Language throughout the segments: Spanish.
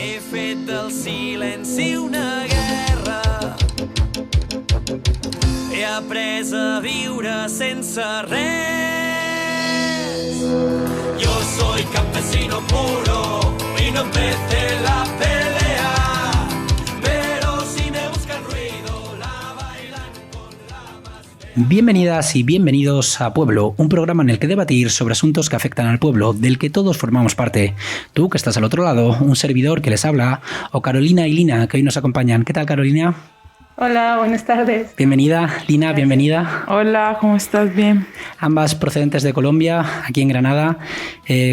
He fet del silenci una guerra. He après a viure sense res. Yo soy campesino puro y no empecé la pelea. Pero si me buscan ruido, la bailan con la más fea. Bienvenidas y bienvenidos a Pueblo, un programa en el que debatir sobre asuntos que afectan al pueblo, del que todos formamos parte. Tú, que estás al otro lado, un servidor que les habla, o Carolina y Lina, que hoy nos acompañan. ¿Qué tal, Carolina? Hola, buenas tardes. Bienvenida, Lina, bienvenida. Hola, ¿cómo estás? Bien. Ambas procedentes de Colombia, aquí en Granada.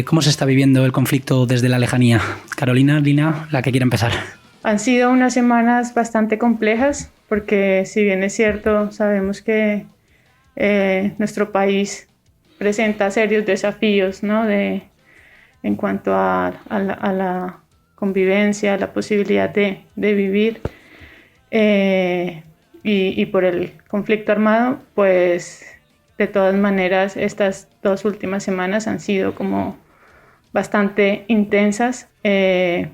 ¿Cómo se está viviendo el conflicto desde la lejanía? Carolina, Lina, la que quiera empezar. Han sido unas semanas bastante complejas porque, si bien es cierto, sabemos que nuestro país presenta serios desafíos, ¿no? En cuanto a la convivencia, a la posibilidad de vivir. Y por el conflicto armado, pues de todas maneras estas 2 últimas semanas han sido como bastante intensas y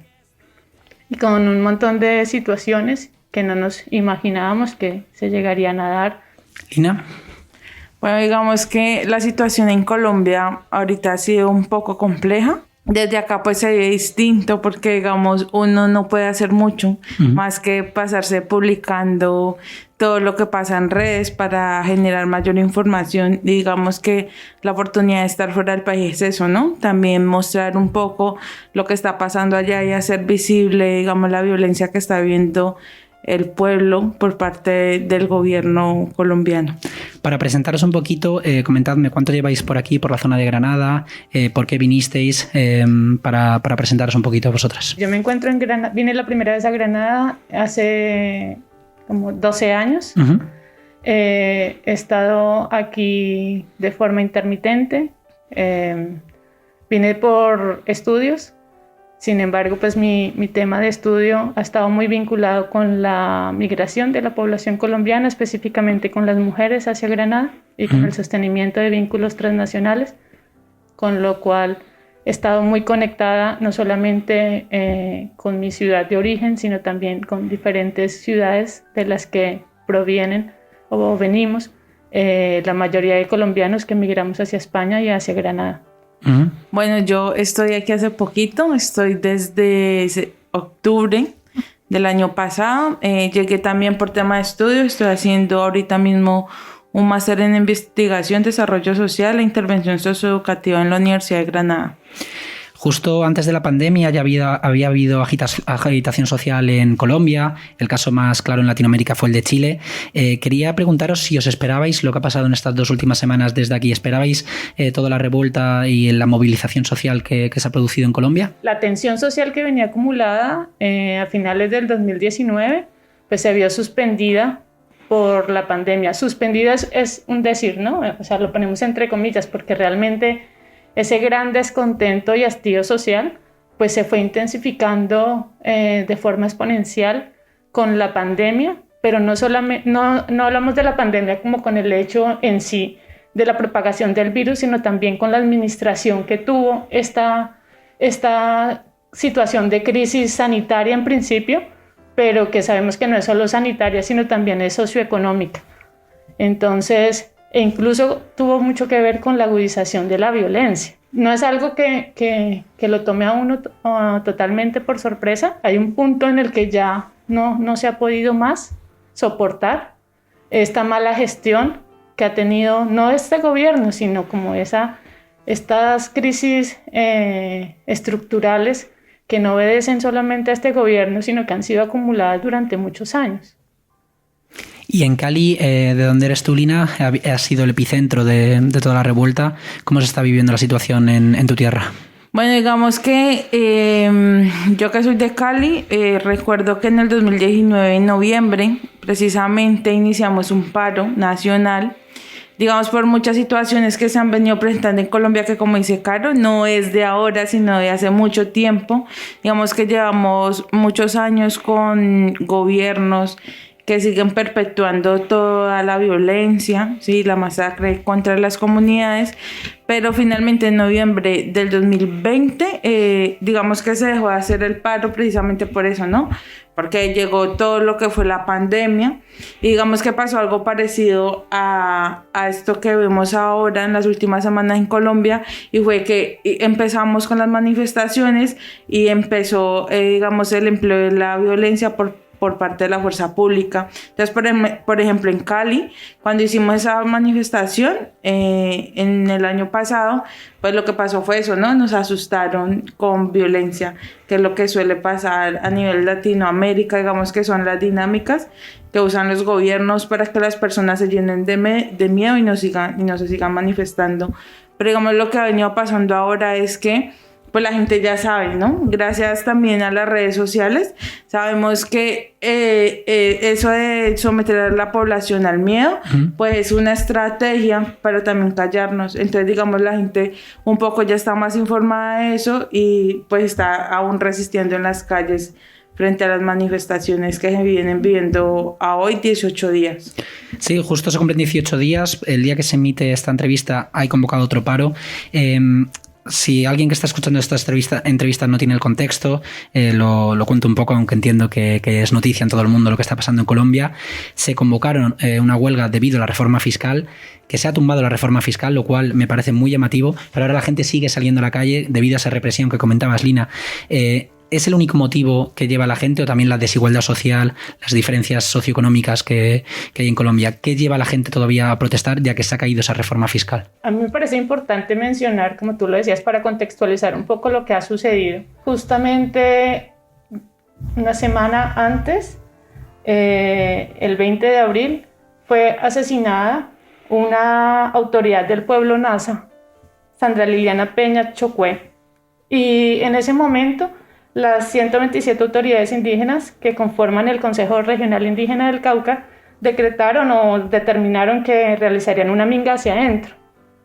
con un montón de situaciones que no nos imaginábamos que se llegarían a dar. Lina. Bueno, digamos que la situación en Colombia ahorita ha sido un poco compleja. Desde acá pues se ve distinto porque, digamos, uno no puede hacer mucho más que pasarse publicando todo lo que pasa en redes para generar mayor información. Y digamos que la oportunidad de estar fuera del país es eso, ¿no? También mostrar un poco lo que está pasando allá y hacer visible, digamos, la violencia que está viviendo el pueblo por parte del gobierno colombiano. Para presentaros un poquito, comentadme cuánto lleváis por aquí, por la zona de Granada, por qué vinisteis, para presentaros un poquito a vosotras. Yo me encuentro en Granada, vine la primera vez a Granada hace como 12 años. Uh-huh. He estado aquí de forma intermitente. Vine por estudios. Sin embargo, pues mi tema de estudio ha estado muy vinculado con la migración de la población colombiana, específicamente con las mujeres hacia Granada y con el sostenimiento de vínculos transnacionales, con lo cual he estado muy conectada no solamente con mi ciudad de origen, sino también con diferentes ciudades de las que provienen o venimos la mayoría de colombianos que migramos hacia España y hacia Granada. Uh-huh. Bueno, yo estoy aquí hace poquito, estoy desde octubre del año pasado. Llegué también por tema de estudio, estoy haciendo ahorita mismo un máster en investigación, desarrollo social e intervención socioeducativa en la Universidad de Granada. Justo antes de la pandemia ya había habido agitación social en Colombia. El caso más claro en Latinoamérica fue el de Chile. Quería preguntaros si os esperabais lo que ha pasado en estas 2 últimas semanas desde aquí. ¿Esperabais toda la revuelta y la movilización social que se ha producido en Colombia? La tensión social que venía acumulada a finales del 2019 pues se vio suspendida por la pandemia. Suspendida es un decir, ¿no? O sea, lo ponemos entre comillas porque realmente ese gran descontento y hastío social pues se fue intensificando de forma exponencial con la pandemia, pero no hablamos de la pandemia como con el hecho en sí de la propagación del virus, sino también con la administración que tuvo esta situación de crisis sanitaria en principio, pero que sabemos que no es solo sanitaria, sino también es socioeconómica. Entonces, e incluso tuvo mucho que ver con la agudización de la violencia. No es algo que lo tome a uno totalmente por sorpresa. Hay un punto en el que ya no se ha podido más soportar esta mala gestión que ha tenido no este gobierno, sino como estas crisis estructurales que no obedecen solamente a este gobierno, sino que han sido acumuladas durante muchos años. Y en Cali, de donde eres tú, Lina, ha sido el epicentro de toda la revuelta. ¿Cómo se está viviendo la situación en tu tierra? Bueno, digamos que yo que soy de Cali, recuerdo que en el 2019, en noviembre, precisamente iniciamos un paro nacional, digamos por muchas situaciones que se han venido presentando en Colombia, que como dice Caro, no es de ahora, sino de hace mucho tiempo. Digamos que llevamos muchos años con gobiernos que siguen perpetuando toda la violencia, ¿sí? La masacre contra las comunidades, pero finalmente en noviembre del 2020, digamos que se dejó de hacer el paro precisamente por eso, ¿no? Porque llegó todo lo que fue la pandemia y digamos que pasó algo parecido a esto que vemos ahora en las últimas semanas en Colombia, y fue que empezamos con las manifestaciones y empezó, digamos, el empleo de la violencia por parte de la fuerza pública. Entonces, por ejemplo, en Cali, cuando hicimos esa manifestación en el año pasado, pues lo que pasó fue eso, ¿no? Nos asustaron con violencia, que es lo que suele pasar a nivel Latinoamérica, digamos que son las dinámicas que usan los gobiernos para que las personas se llenen de miedo y no se sigan manifestando. Pero digamos, lo que ha venido pasando ahora es que pues la gente ya sabe, ¿no? Gracias también a las redes sociales, sabemos que eso de someter a la población al miedo, pues es una estrategia para también callarnos. Entonces, digamos, la gente un poco ya está más informada de eso y pues está aún resistiendo en las calles frente a las manifestaciones que se vienen viviendo a hoy 18 días. Sí, justo se cumplen 18 días. El día que se emite esta entrevista hay convocado otro paro. Si alguien que está escuchando esta entrevista no tiene el contexto, lo cuento un poco, aunque entiendo que es noticia en todo el mundo lo que está pasando en Colombia. Se convocaron una huelga debido a la reforma fiscal, que se ha tumbado la reforma fiscal, lo cual me parece muy llamativo, pero ahora la gente sigue saliendo a la calle debido a esa represión que comentabas, Lina. ¿Es el único motivo que lleva a la gente o también la desigualdad social, las diferencias socioeconómicas que hay en Colombia? ¿Qué lleva a la gente todavía a protestar ya que se ha caído esa reforma fiscal? A mí me parece importante mencionar, como tú lo decías, para contextualizar un poco lo que ha sucedido. Justamente una semana antes, el 20 de abril, fue asesinada una autoridad del pueblo Nasa, Sandra Liliana Peña Chocué. Y en ese momento, las 127 autoridades indígenas que conforman el Consejo Regional Indígena del Cauca decretaron o determinaron que realizarían una minga hacia adentro.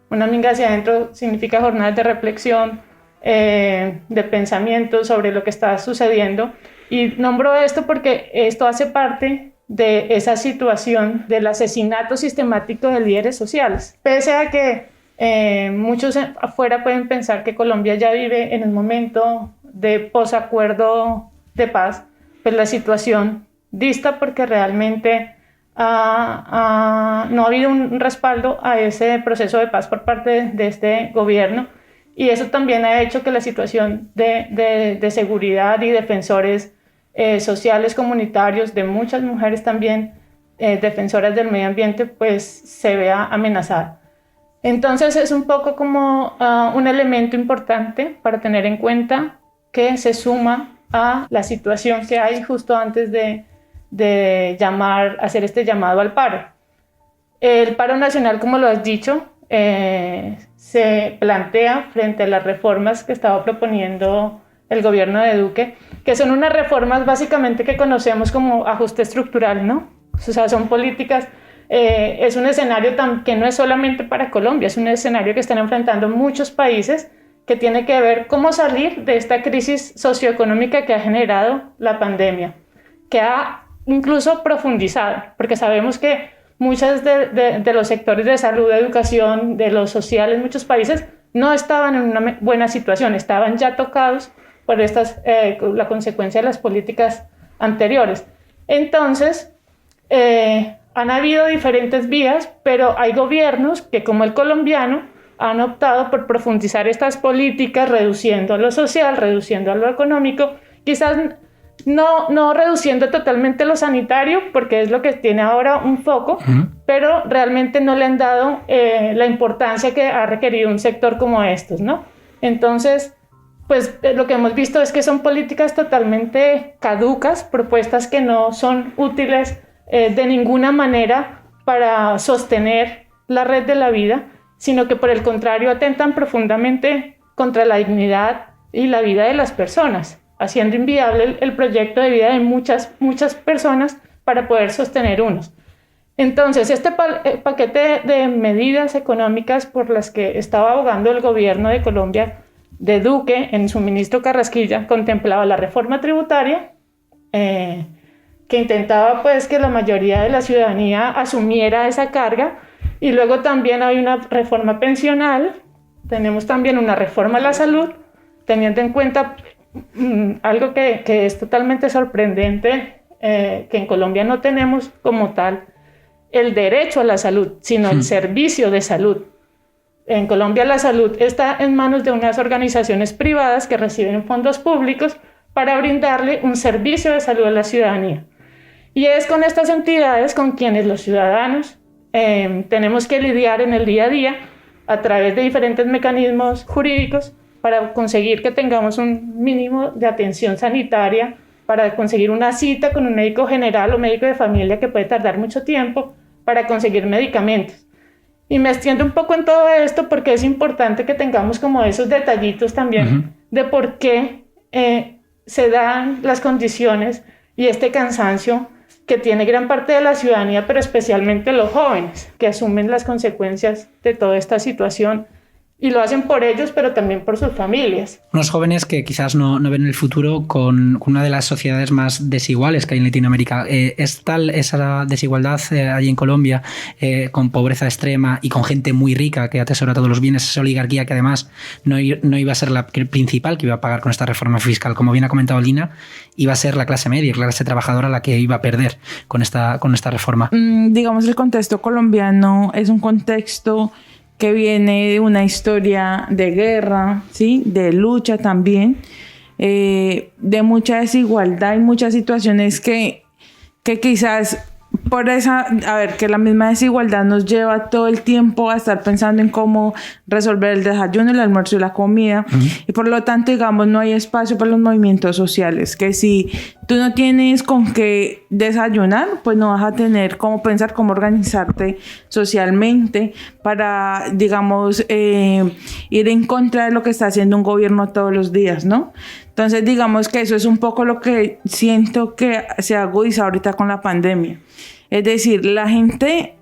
Una minga hacia adentro significa jornadas de reflexión, de pensamiento sobre lo que está sucediendo. Y nombro esto porque esto hace parte de esa situación del asesinato sistemático de líderes sociales. Pese a que muchos afuera pueden pensar que Colombia ya vive en un momento de posacuerdo de paz, pues la situación dista porque realmente no ha habido un respaldo a ese proceso de paz por parte de este gobierno, y eso también ha hecho que la situación de seguridad y defensores sociales, comunitarios, de muchas mujeres también defensoras del medio ambiente, pues se vea amenazada. Entonces es un poco como un elemento importante para tener en cuenta, que se suma a la situación que hay justo antes de hacer este llamado al paro. El paro nacional, como lo has dicho, se plantea frente a las reformas que estaba proponiendo el gobierno de Duque, que son unas reformas básicamente que conocemos como ajuste estructural, ¿no? O sea, son políticas, es un escenario que no es solamente para Colombia, es un escenario que están enfrentando muchos países, que tiene que ver cómo salir de esta crisis socioeconómica que ha generado la pandemia, que ha incluso profundizado, porque sabemos que muchos de los sectores de salud, de educación, de lo social en muchos países no estaban en una buena situación, estaban ya tocados por la consecuencia de las políticas anteriores. Entonces, han habido diferentes vías, pero hay gobiernos que, como el colombiano, han optado por profundizar estas políticas, reduciendo a lo social, reduciendo a lo económico, quizás no reduciendo totalmente lo sanitario, porque es lo que tiene ahora un foco, pero realmente no le han dado la importancia que ha requerido un sector como estos, ¿no? Entonces, pues lo que hemos visto es que son políticas totalmente caducas, propuestas que no son útiles de ninguna manera para sostener la red de la vida, sino que por el contrario atentan profundamente contra la dignidad y la vida de las personas, haciendo inviable el proyecto de vida de muchas personas para poder sostener unos. Entonces, este paquete de medidas económicas por las que estaba abogando el gobierno de Colombia, de Duque, en su ministro Carrasquilla, contemplaba la reforma tributaria, que intentaba pues que la mayoría de la ciudadanía asumiera esa carga, y luego también hay una reforma pensional, tenemos también una reforma a la salud, teniendo en cuenta algo que es totalmente sorprendente, que en Colombia no tenemos como tal el derecho a la salud, sino el servicio de salud. En Colombia la salud está en manos de unas organizaciones privadas que reciben fondos públicos para brindarle un servicio de salud a la ciudadanía. Y es con estas entidades con quienes los ciudadanos tenemos que lidiar en el día a día a través de diferentes mecanismos jurídicos para conseguir que tengamos un mínimo de atención sanitaria, para conseguir una cita con un médico general o médico de familia que puede tardar mucho tiempo, para conseguir medicamentos. Y me extiendo un poco en todo esto porque es importante que tengamos como esos detallitos también de por qué se dan las condiciones y este cansancio que tiene gran parte de la ciudadanía, pero especialmente los jóvenes, que asumen las consecuencias de toda esta situación y lo hacen por ellos, pero también por sus familias. Unos jóvenes que quizás no ven el futuro con una de las sociedades más desiguales que hay en Latinoamérica. ¿Es tal esa desigualdad allí en Colombia, con pobreza extrema y con gente muy rica que atesora todos los bienes, esa oligarquía que además no iba a ser la principal que iba a pagar con esta reforma fiscal? Como bien ha comentado Lina, iba a ser la clase media, la clase trabajadora la que iba a perder con esta reforma. Digamos, el contexto colombiano es un contexto que viene de una historia de guerra, ¿sí? De lucha también, de mucha desigualdad y muchas situaciones que quizás por esa, que la misma desigualdad nos lleva todo el tiempo a estar pensando en cómo resolver el desayuno, el almuerzo y la comida. Y por lo tanto, digamos, no hay espacio para los movimientos sociales, que si tú no tienes con qué desayunar, pues no vas a tener cómo pensar, cómo organizarte socialmente para, digamos, ir en contra de lo que está haciendo un gobierno todos los días, ¿no? Entonces, digamos que eso es un poco lo que siento que se agudiza ahorita con la pandemia. Es decir, la gente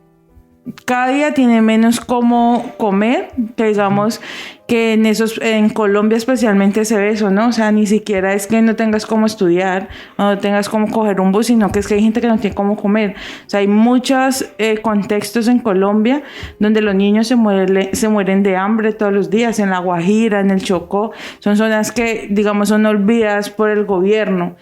cada día tiene menos cómo comer, que digamos que en Colombia especialmente se ve eso, ¿no? O sea, ni siquiera es que no tengas cómo estudiar o no tengas cómo coger un bus, sino que es que hay gente que no tiene cómo comer. O sea, hay muchos contextos en Colombia donde los niños se mueren de hambre todos los días, en La Guajira, en el Chocó. Son zonas que, digamos, son olvidadas por el gobierno.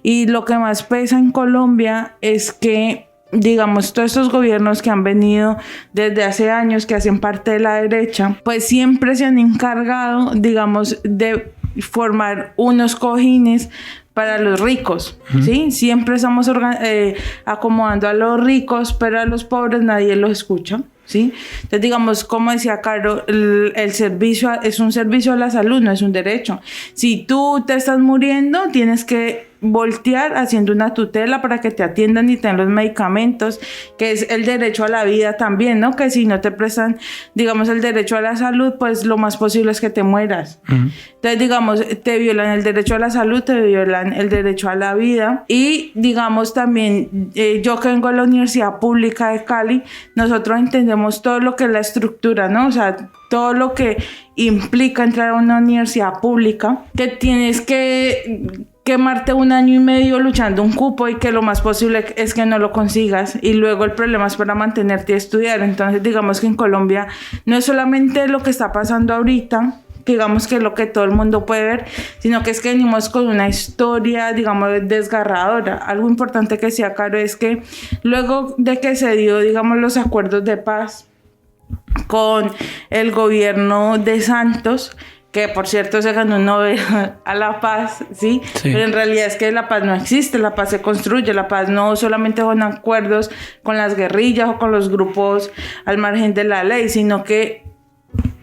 Y lo que más pesa en Colombia es que, digamos, todos estos gobiernos que han venido desde hace años, que hacen parte de la derecha, pues siempre se han encargado, digamos, de formar unos cojines para los ricos, ¿sí? Siempre estamos acomodando a los ricos, pero a los pobres nadie los escucha, ¿sí? Entonces, digamos, como decía Caro, el servicio es un servicio a la salud, no es un derecho. Si tú te estás muriendo, tienes que voltear haciendo una tutela para que te atiendan y te den los medicamentos, que es el derecho a la vida también, ¿no? Que si no te prestan, digamos, el derecho a la salud, pues lo más posible es que te mueras. Entonces, digamos, te violan el derecho a la salud, te violan el derecho a la vida. Y, digamos, también, yo que vengo de la Universidad Pública de Cali, nosotros entendemos todo lo que es la estructura, ¿no? O sea, todo lo que implica entrar a una universidad pública, que tienes que quemarte 1 año y medio luchando un cupo y que lo más posible es que no lo consigas, y luego el problema es para mantenerte y estudiar. Entonces, digamos que en Colombia no es solamente lo que está pasando ahorita, digamos que es lo que todo el mundo puede ver, sino que es que venimos con una historia, digamos, desgarradora. Algo importante que decía Caro es que luego de que se dio, digamos, los acuerdos de paz con el gobierno de Santos, que por cierto se ganó un Nobel a la paz, ¿sí? Pero en realidad es que la paz no existe, la paz se construye, la paz no solamente son acuerdos con las guerrillas o con los grupos al margen de la ley, sino que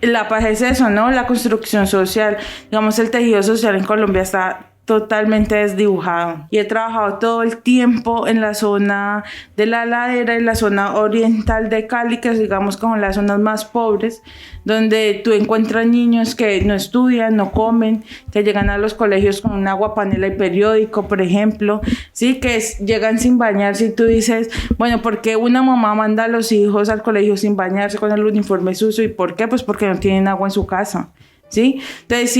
la paz es eso, ¿no? La construcción social. Digamos, el tejido social en Colombia está totalmente desdibujado. Y he trabajado todo el tiempo en la zona de la ladera y la zona oriental de Cali, que digamos como las zonas más pobres, donde tú encuentras niños que no estudian, no comen, que llegan a los colegios con un agua panela y periódico, por ejemplo, sí, que llegan sin bañarse, y tú dices, bueno, ¿por qué una mamá manda a los hijos al colegio sin bañarse con el uniforme sucio? ¿Y por qué? Pues porque no tienen agua en su casa. ¿sí? Entonces,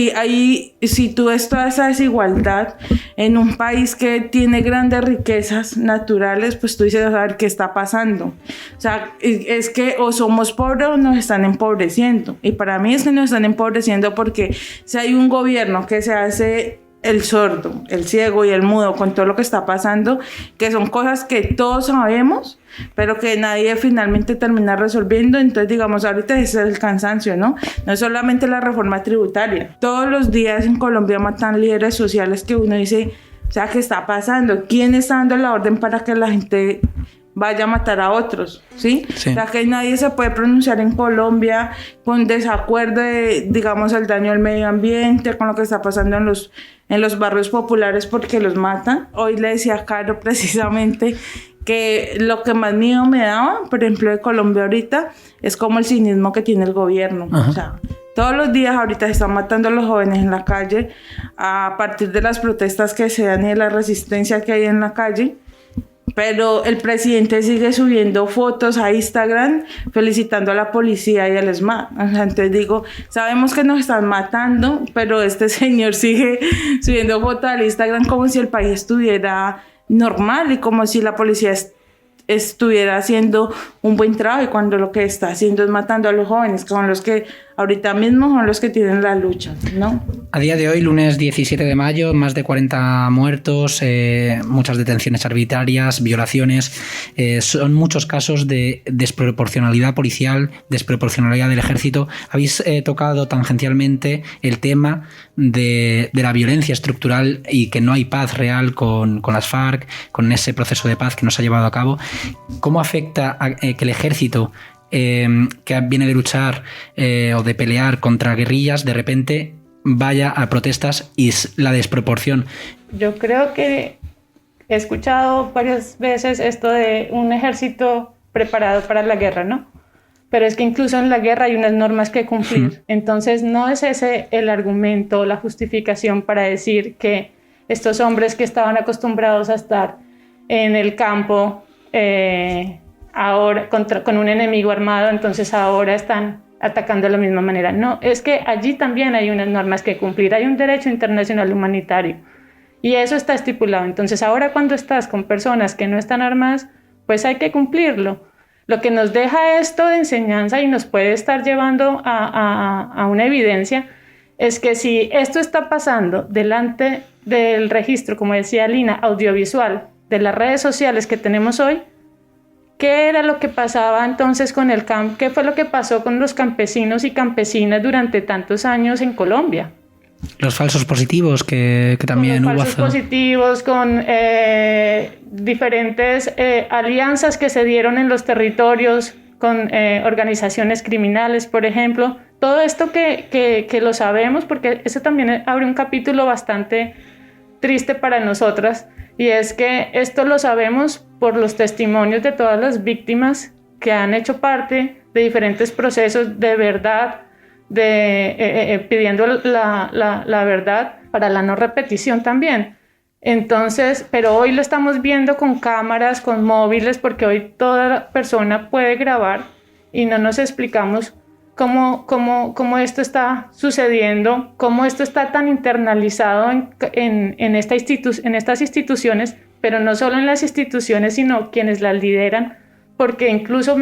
si tú ves toda esa desigualdad en un país que tiene grandes riquezas naturales, pues tú dices, a ver, ¿qué está pasando? O sea, es que o somos pobres o nos están empobreciendo. Y para mí es que nos están empobreciendo porque si hay un gobierno que se hace el sordo, el ciego y el mudo con todo lo que está pasando, que son cosas que todos sabemos, pero que nadie finalmente termina resolviendo. Entonces, digamos, ahorita ese es el cansancio, ¿no? No es solamente la reforma tributaria. Todos los días en Colombia matan líderes sociales que uno dice, o sea, ¿qué está pasando? ¿Quién está dando la orden para que la gente vaya a matar a otros? ¿Sí? Sí. O sea, que nadie se puede pronunciar en Colombia con desacuerdo de, digamos, el daño al medio ambiente, con lo que está pasando en los barrios populares porque los matan. Hoy le decía a Caro precisamente que lo que más miedo me daba, por ejemplo, de Colombia ahorita, es como el cinismo que tiene el gobierno. Ajá. O sea, todos los días ahorita se están matando a los jóvenes en la calle a partir de las protestas que se dan y de la resistencia que hay en la calle. Pero el presidente sigue subiendo fotos a Instagram felicitando a la policía y al ESMAD. O sea, entonces digo, sabemos que nos están matando, pero este señor sigue subiendo fotos al Instagram como si el país estuviera normal y como si la policía estuviera haciendo un buen trabajo, y cuando lo que está haciendo es matando a los jóvenes, que son los que ahorita mismo son los que tienen la lucha, ¿no? A día de hoy, lunes 17 de mayo, más de 40 muertos, muchas detenciones arbitrarias, violaciones, son muchos casos de desproporcionalidad policial, desproporcionalidad del ejército. Habéis tocado tangencialmente el tema de la violencia estructural y que no hay paz real con las FARC, con ese proceso de paz que nos ha llevado a cabo. ¿Cómo afecta a que el ejército que viene de luchar o de pelear contra guerrillas de repente vaya a protestas y la desproporción? Yo creo que he escuchado varias veces esto de un ejército preparado para la guerra, ¿no? Pero es que incluso en la guerra hay unas normas que cumplir. Entonces no es ese el argumento, la justificación para decir que estos hombres que estaban acostumbrados a estar en el campo ahora con un enemigo armado, entonces ahora están atacando de la misma manera. No, es que allí también hay unas normas que cumplir, hay un derecho internacional humanitario y eso está estipulado. Entonces ahora cuando estás con personas que no están armadas, pues hay que cumplirlo. Lo que nos deja esto de enseñanza y nos puede estar llevando a una evidencia es que si esto está pasando delante del registro, como decía Lina, audiovisual de las redes sociales que tenemos hoy, ¿qué era lo que pasaba entonces con el campo? ¿Qué fue lo que pasó con los campesinos y campesinas durante tantos años en Colombia? Los falsos positivos que también hubo. Falsos positivos, con diferentes alianzas que se dieron en los territorios con organizaciones criminales, por ejemplo. Todo esto que lo sabemos, porque eso también abre un capítulo bastante triste para nosotras, y es que esto lo sabemos por los testimonios de todas las víctimas que han hecho parte de diferentes procesos de verdad, pidiendo la verdad para la no repetición también. Entonces, pero hoy lo estamos viendo con cámaras, con móviles, porque hoy toda persona puede grabar y no nos explicamos cómo esto está sucediendo, cómo esto está tan internalizado en estas instituciones, pero no solo en las instituciones, sino quienes las lideran, porque incluso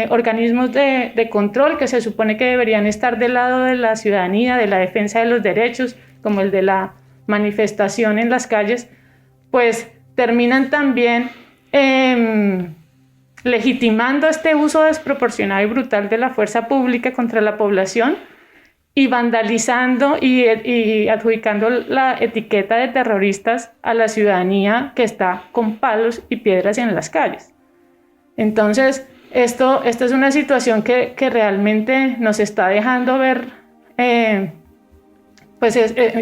organismos de control que se supone que deberían estar del lado de la ciudadanía, de la defensa de los derechos, como el de la manifestación en las calles, pues terminan también legitimando este uso desproporcionado y brutal de la fuerza pública contra la población y vandalizando y adjudicando la etiqueta de terroristas a la ciudadanía que está con palos y piedras en las calles. Entonces, esto es una situación que realmente nos está dejando ver,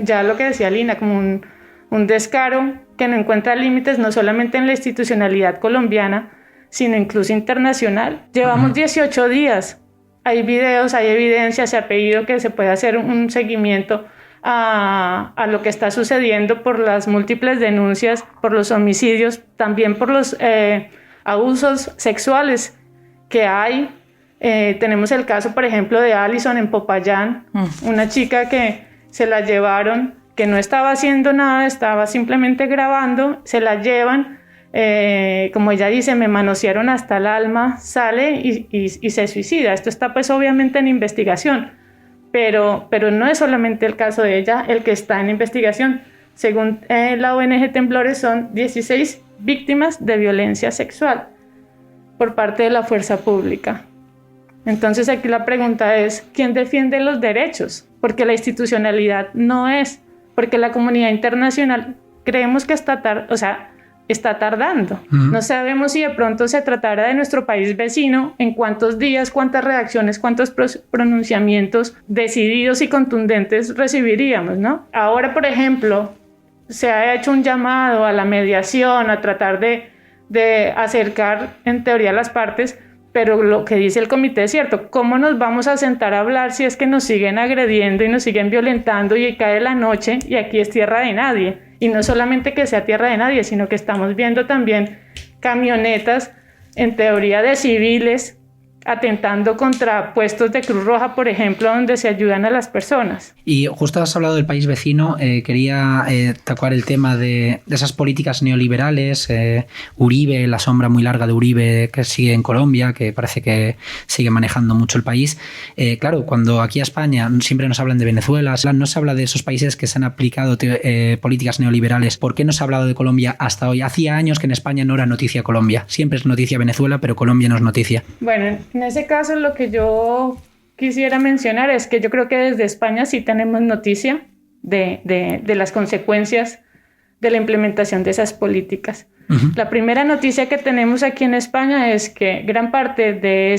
ya lo que decía Lina, como un descaro que no encuentra límites no solamente en la institucionalidad colombiana, sino incluso internacional. Llevamos 18 días, hay videos, hay evidencia, se ha pedido que se pueda hacer un seguimiento a lo que está sucediendo por las múltiples denuncias, por los homicidios, también por los abusos sexuales que hay Tenemos el caso, por ejemplo, de Alison en Popayán, una chica que se la llevaron, que no estaba haciendo nada, estaba simplemente grabando, se la llevan, como ella dice, me manosearon hasta el alma, sale y se suicida. Esto está pues obviamente en investigación, pero no es solamente el caso de ella el que está en investigación. Según la ONG Temblores, son 16 víctimas de violencia sexual por parte de la fuerza pública. Entonces aquí la pregunta es, ¿quién defiende los derechos? Porque la institucionalidad no es, porque la comunidad internacional creemos que está tardando. No sabemos si de pronto se tratará de nuestro país vecino, en cuántos días, cuántas reacciones, cuántos pronunciamientos decididos y contundentes recibiríamos, ¿no? Ahora, por ejemplo, se ha hecho un llamado a la mediación, a tratar de acercar en teoría las partes, pero lo que dice el comité es cierto. ¿Cómo nos vamos a sentar a hablar si es que nos siguen agrediendo y nos siguen violentando y cae la noche y aquí es tierra de nadie? Y no solamente que sea tierra de nadie, sino que estamos viendo también camionetas, en teoría de civiles, atentando contra puestos de Cruz Roja, por ejemplo, donde se ayudan a las personas. Y justo has hablado del país vecino, quería tocar el tema de esas políticas neoliberales, Uribe, la sombra muy larga de Uribe que sigue en Colombia, que parece que sigue manejando mucho el país. Claro, cuando aquí a España siempre nos hablan de Venezuela, no se habla de esos países que se han aplicado políticas neoliberales. ¿Por qué no se ha hablado de Colombia hasta hoy? Hacía años que en España no era noticia Colombia. Siempre es noticia Venezuela, pero Colombia no es noticia. Bueno, en ese caso lo que yo quisiera mencionar es que yo creo que desde España sí tenemos noticia de las consecuencias de la implementación de esas políticas. La primera noticia que tenemos aquí en España es que gran parte de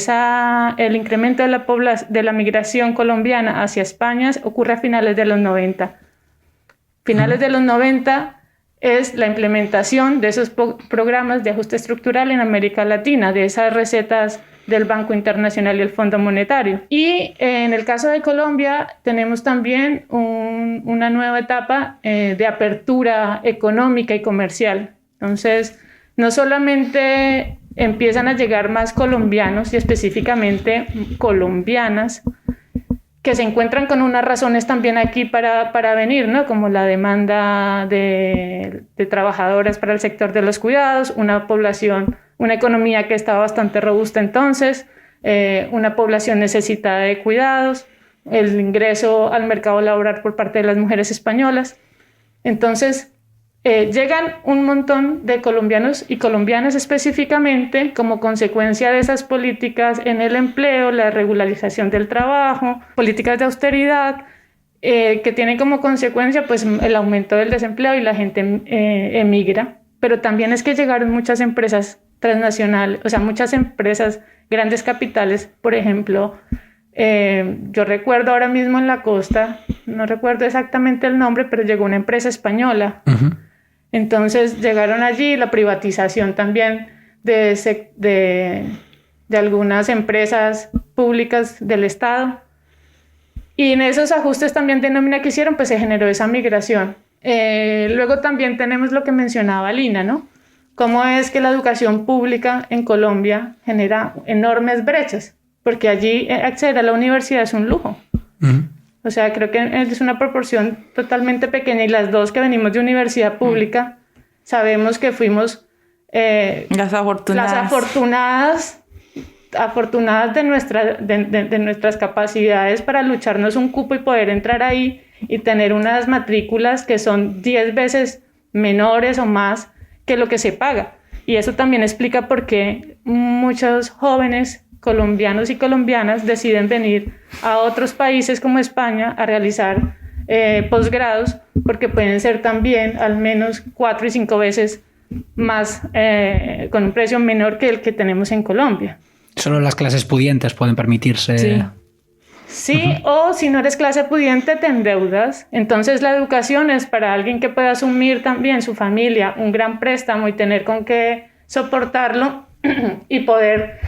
el incremento de la migración colombiana hacia España ocurre a finales de los 90. Finales de los 90 es la implementación de esos programas de ajuste estructural en América Latina, de esas recetas del Banco Internacional y el Fondo Monetario. Y en el caso de Colombia tenemos también una nueva etapa de apertura económica y comercial. Entonces, no solamente empiezan a llegar más colombianos y específicamente colombianas que se encuentran con unas razones también aquí para venir, ¿no? Como la demanda de trabajadoras para el sector de los cuidados, una economía que estaba bastante robusta entonces, una población necesitada de cuidados, el ingreso al mercado laboral por parte de las mujeres españolas. Entonces, llegan un montón de colombianos y colombianas específicamente como consecuencia de esas políticas en el empleo, la regularización del trabajo, políticas de austeridad, que tienen como consecuencia pues, el aumento del desempleo y la gente emigra. Pero también es que llegaron muchas empresas transnacionales, o sea, muchas empresas, grandes capitales, por ejemplo. Yo recuerdo ahora mismo en la costa, no recuerdo exactamente el nombre, pero llegó una empresa española. Entonces llegaron allí, la privatización también de algunas empresas públicas del Estado. Y en esos ajustes también de nómina que hicieron, pues se generó esa migración. Luego también tenemos lo que mencionaba Lina, ¿no? Cómo es que la educación pública en Colombia genera enormes brechas, porque allí acceder a la universidad es un lujo. O sea, creo que es una proporción totalmente pequeña y las dos que venimos de universidad pública sabemos que fuimos las afortunadas de nuestras capacidades para lucharnos un cupo y poder entrar ahí y tener unas matrículas que son 10 veces menores o más que lo que se paga. Y eso también explica por qué muchos jóvenes colombianos y colombianas deciden venir a otros países como España a realizar posgrados, porque pueden ser también al menos 4 y 5 veces más, con un precio menor que el que tenemos en Colombia. Solo las clases pudientes pueden permitirse. Sí, o si no eres clase pudiente te endeudas. Entonces la educación es para alguien que pueda asumir también su familia un gran préstamo y tener con qué soportarlo y poder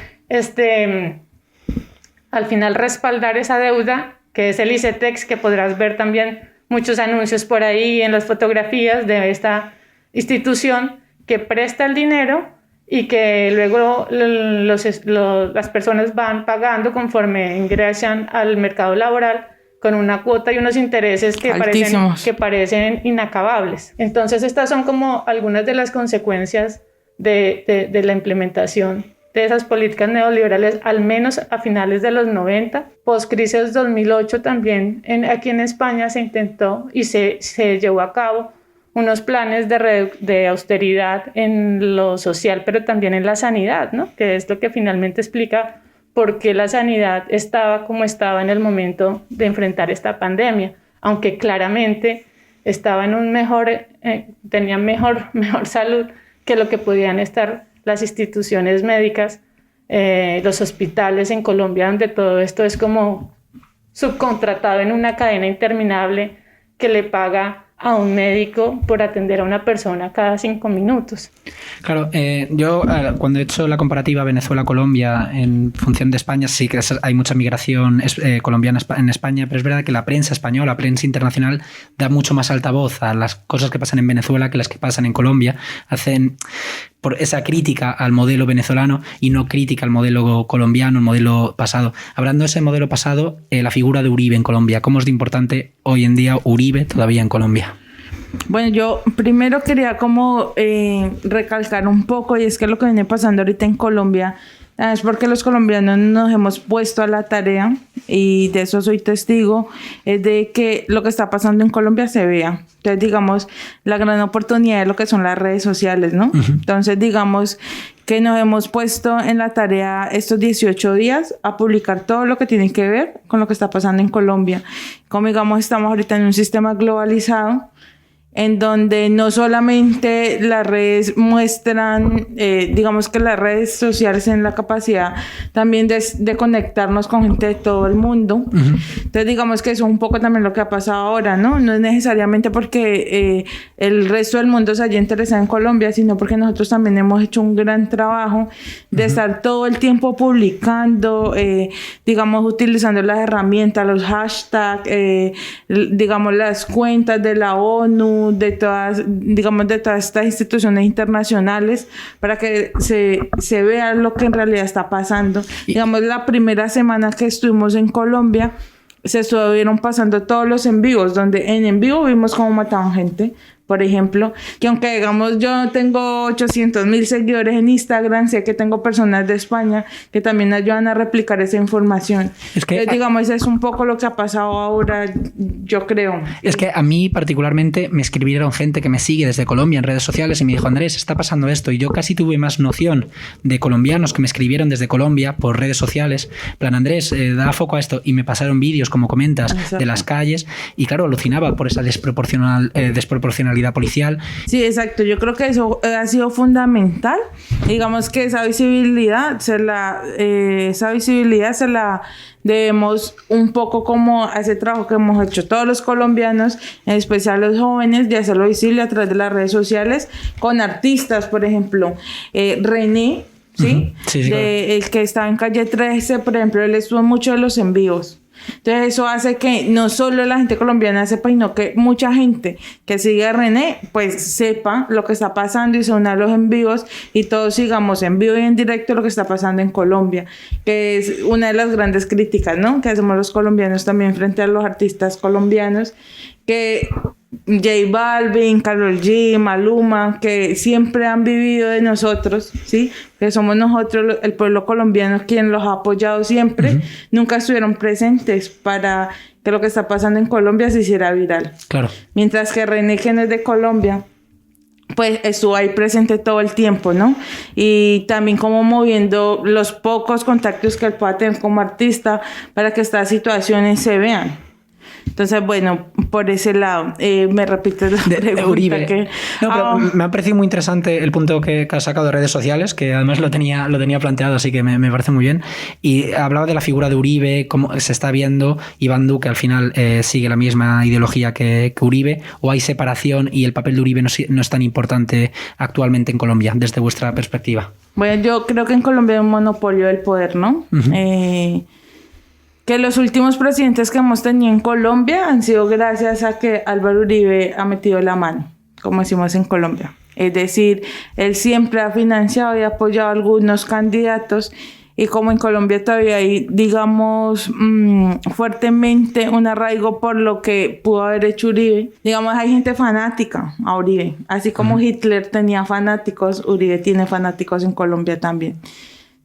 al final respaldar esa deuda, que es el ICETEX, que podrás ver también muchos anuncios por ahí en las fotografías de esta institución que presta el dinero y que luego las personas van pagando conforme ingresan al mercado laboral con una cuota y unos intereses que parecen inacabables. Entonces estas son como algunas de las consecuencias de la implementación de esas políticas neoliberales, al menos a finales de los 90. Post-crisis 2008 también aquí en España se intentó y se llevó a cabo unos planes de austeridad en lo social, pero también en la sanidad, ¿no? Que es lo que finalmente explica por qué la sanidad estaba como estaba en el momento de enfrentar esta pandemia, aunque claramente estaba en tenían mejor salud que lo que podían estar las instituciones médicas, los hospitales en Colombia, donde todo esto es como subcontratado en una cadena interminable que le paga a un médico por atender a una persona cada 5 minutos. Claro, yo cuando he hecho la comparativa Venezuela-Colombia en función de España, sí que hay mucha migración colombiana en España, pero es verdad que la prensa española, la prensa internacional, da mucho más altavoz a las cosas que pasan en Venezuela que las que pasan en Colombia. Hacen por esa crítica al modelo venezolano y no crítica al modelo colombiano, el modelo pasado. Hablando de ese modelo pasado, la figura de Uribe en Colombia, ¿cómo es de importante hoy en día Uribe todavía en Colombia? Bueno, yo primero quería como recalcar un poco, y es que lo que viene pasando ahorita en Colombia es porque los colombianos nos hemos puesto a la tarea, y de eso soy testigo, es de que lo que está pasando en Colombia se vea. Entonces, digamos, la gran oportunidad de lo que son las redes sociales, ¿no? Uh-huh. Entonces, digamos que nos hemos puesto en la tarea estos 18 días a publicar todo lo que tiene que ver con lo que está pasando en Colombia. Como digamos, estamos ahorita en un sistema globalizado, en donde no solamente las redes muestran, digamos que las redes sociales tienen la capacidad también de conectarnos con gente de todo el mundo. Uh-huh. Entonces, digamos que eso es un poco también lo que ha pasado ahora, ¿no? No es necesariamente porque el resto del mundo se haya interesado en Colombia, sino porque nosotros también hemos hecho un gran trabajo de estar todo el tiempo publicando, digamos, utilizando las herramientas, los hashtags, digamos, las cuentas de la ONU, de todas estas instituciones internacionales, para que se vea lo que en realidad está pasando. Digamos, la primera semana que estuvimos en Colombia, se estuvieron pasando todos los en vivos, donde en vivo vimos cómo mataban gente, por ejemplo, que aunque digamos yo tengo 800,000 seguidores en Instagram, sé que tengo personas de España que también ayudan a replicar esa información. Es que, entonces, digamos, es un poco lo que ha pasado ahora, yo creo. Es que a mí particularmente me escribieron gente que me sigue desde Colombia en redes sociales y me dijo: Andrés, está pasando esto, y yo casi tuve más noción de colombianos que me escribieron desde Colombia por redes sociales, plan, Andrés, da foco a esto, y me pasaron vídeos, como comentas, exacto, de las calles, y claro, alucinaba por esa desproporcionalidad policial. Sí, exacto. Yo creo que eso ha sido fundamental. Digamos que esa visibilidad se la debemos un poco como a ese trabajo que hemos hecho todos los colombianos, en especial los jóvenes, de hacerlo visible a través de las redes sociales, con artistas, por ejemplo, René, ¿sí? Uh-huh. Sí, claro. El que estaba en Calle 13, por ejemplo, él estuvo mucho de los en vivos. Entonces eso hace que no solo la gente colombiana sepa, sino que mucha gente que sigue a René pues sepa lo que está pasando y se una a los en vivos, y todos sigamos en vivo y en directo lo que está pasando en Colombia, que es una de las grandes críticas, ¿no?, que hacemos los colombianos también frente a los artistas colombianos, que J Balvin, Karol G, Maluma, que siempre han vivido de nosotros, ¿sí? Que somos nosotros, el pueblo colombiano, quien los ha apoyado siempre. Uh-huh. Nunca estuvieron presentes para que lo que está pasando en Colombia se hiciera viral. Claro. Mientras que René, que no es de Colombia, pues estuvo ahí presente todo el tiempo, ¿no? Y también como moviendo los pocos contactos que él pueda tener como artista para que estas situaciones se vean. Entonces, bueno, por ese lado, me repites la pregunta. Uribe. No, pero me ha parecido muy interesante el punto que has sacado de redes sociales, que además lo tenía planteado, así que me parece muy bien. Y hablaba de la figura de Uribe, cómo se está viendo. Iván Duque al final sigue la misma ideología que Uribe, o hay separación y el papel de Uribe no es tan importante actualmente en Colombia, desde vuestra perspectiva. Bueno, yo creo que en Colombia hay un monopolio del poder, ¿no? Uh-huh. Que los últimos presidentes que hemos tenido en Colombia han sido gracias a que Álvaro Uribe ha metido la mano, como decimos en Colombia. Es decir, él siempre ha financiado y apoyado a algunos candidatos. Y como en Colombia todavía hay, digamos, fuertemente un arraigo por lo que pudo haber hecho Uribe, digamos, hay gente fanática a Uribe. Así como Hitler tenía fanáticos, Uribe tiene fanáticos en Colombia también.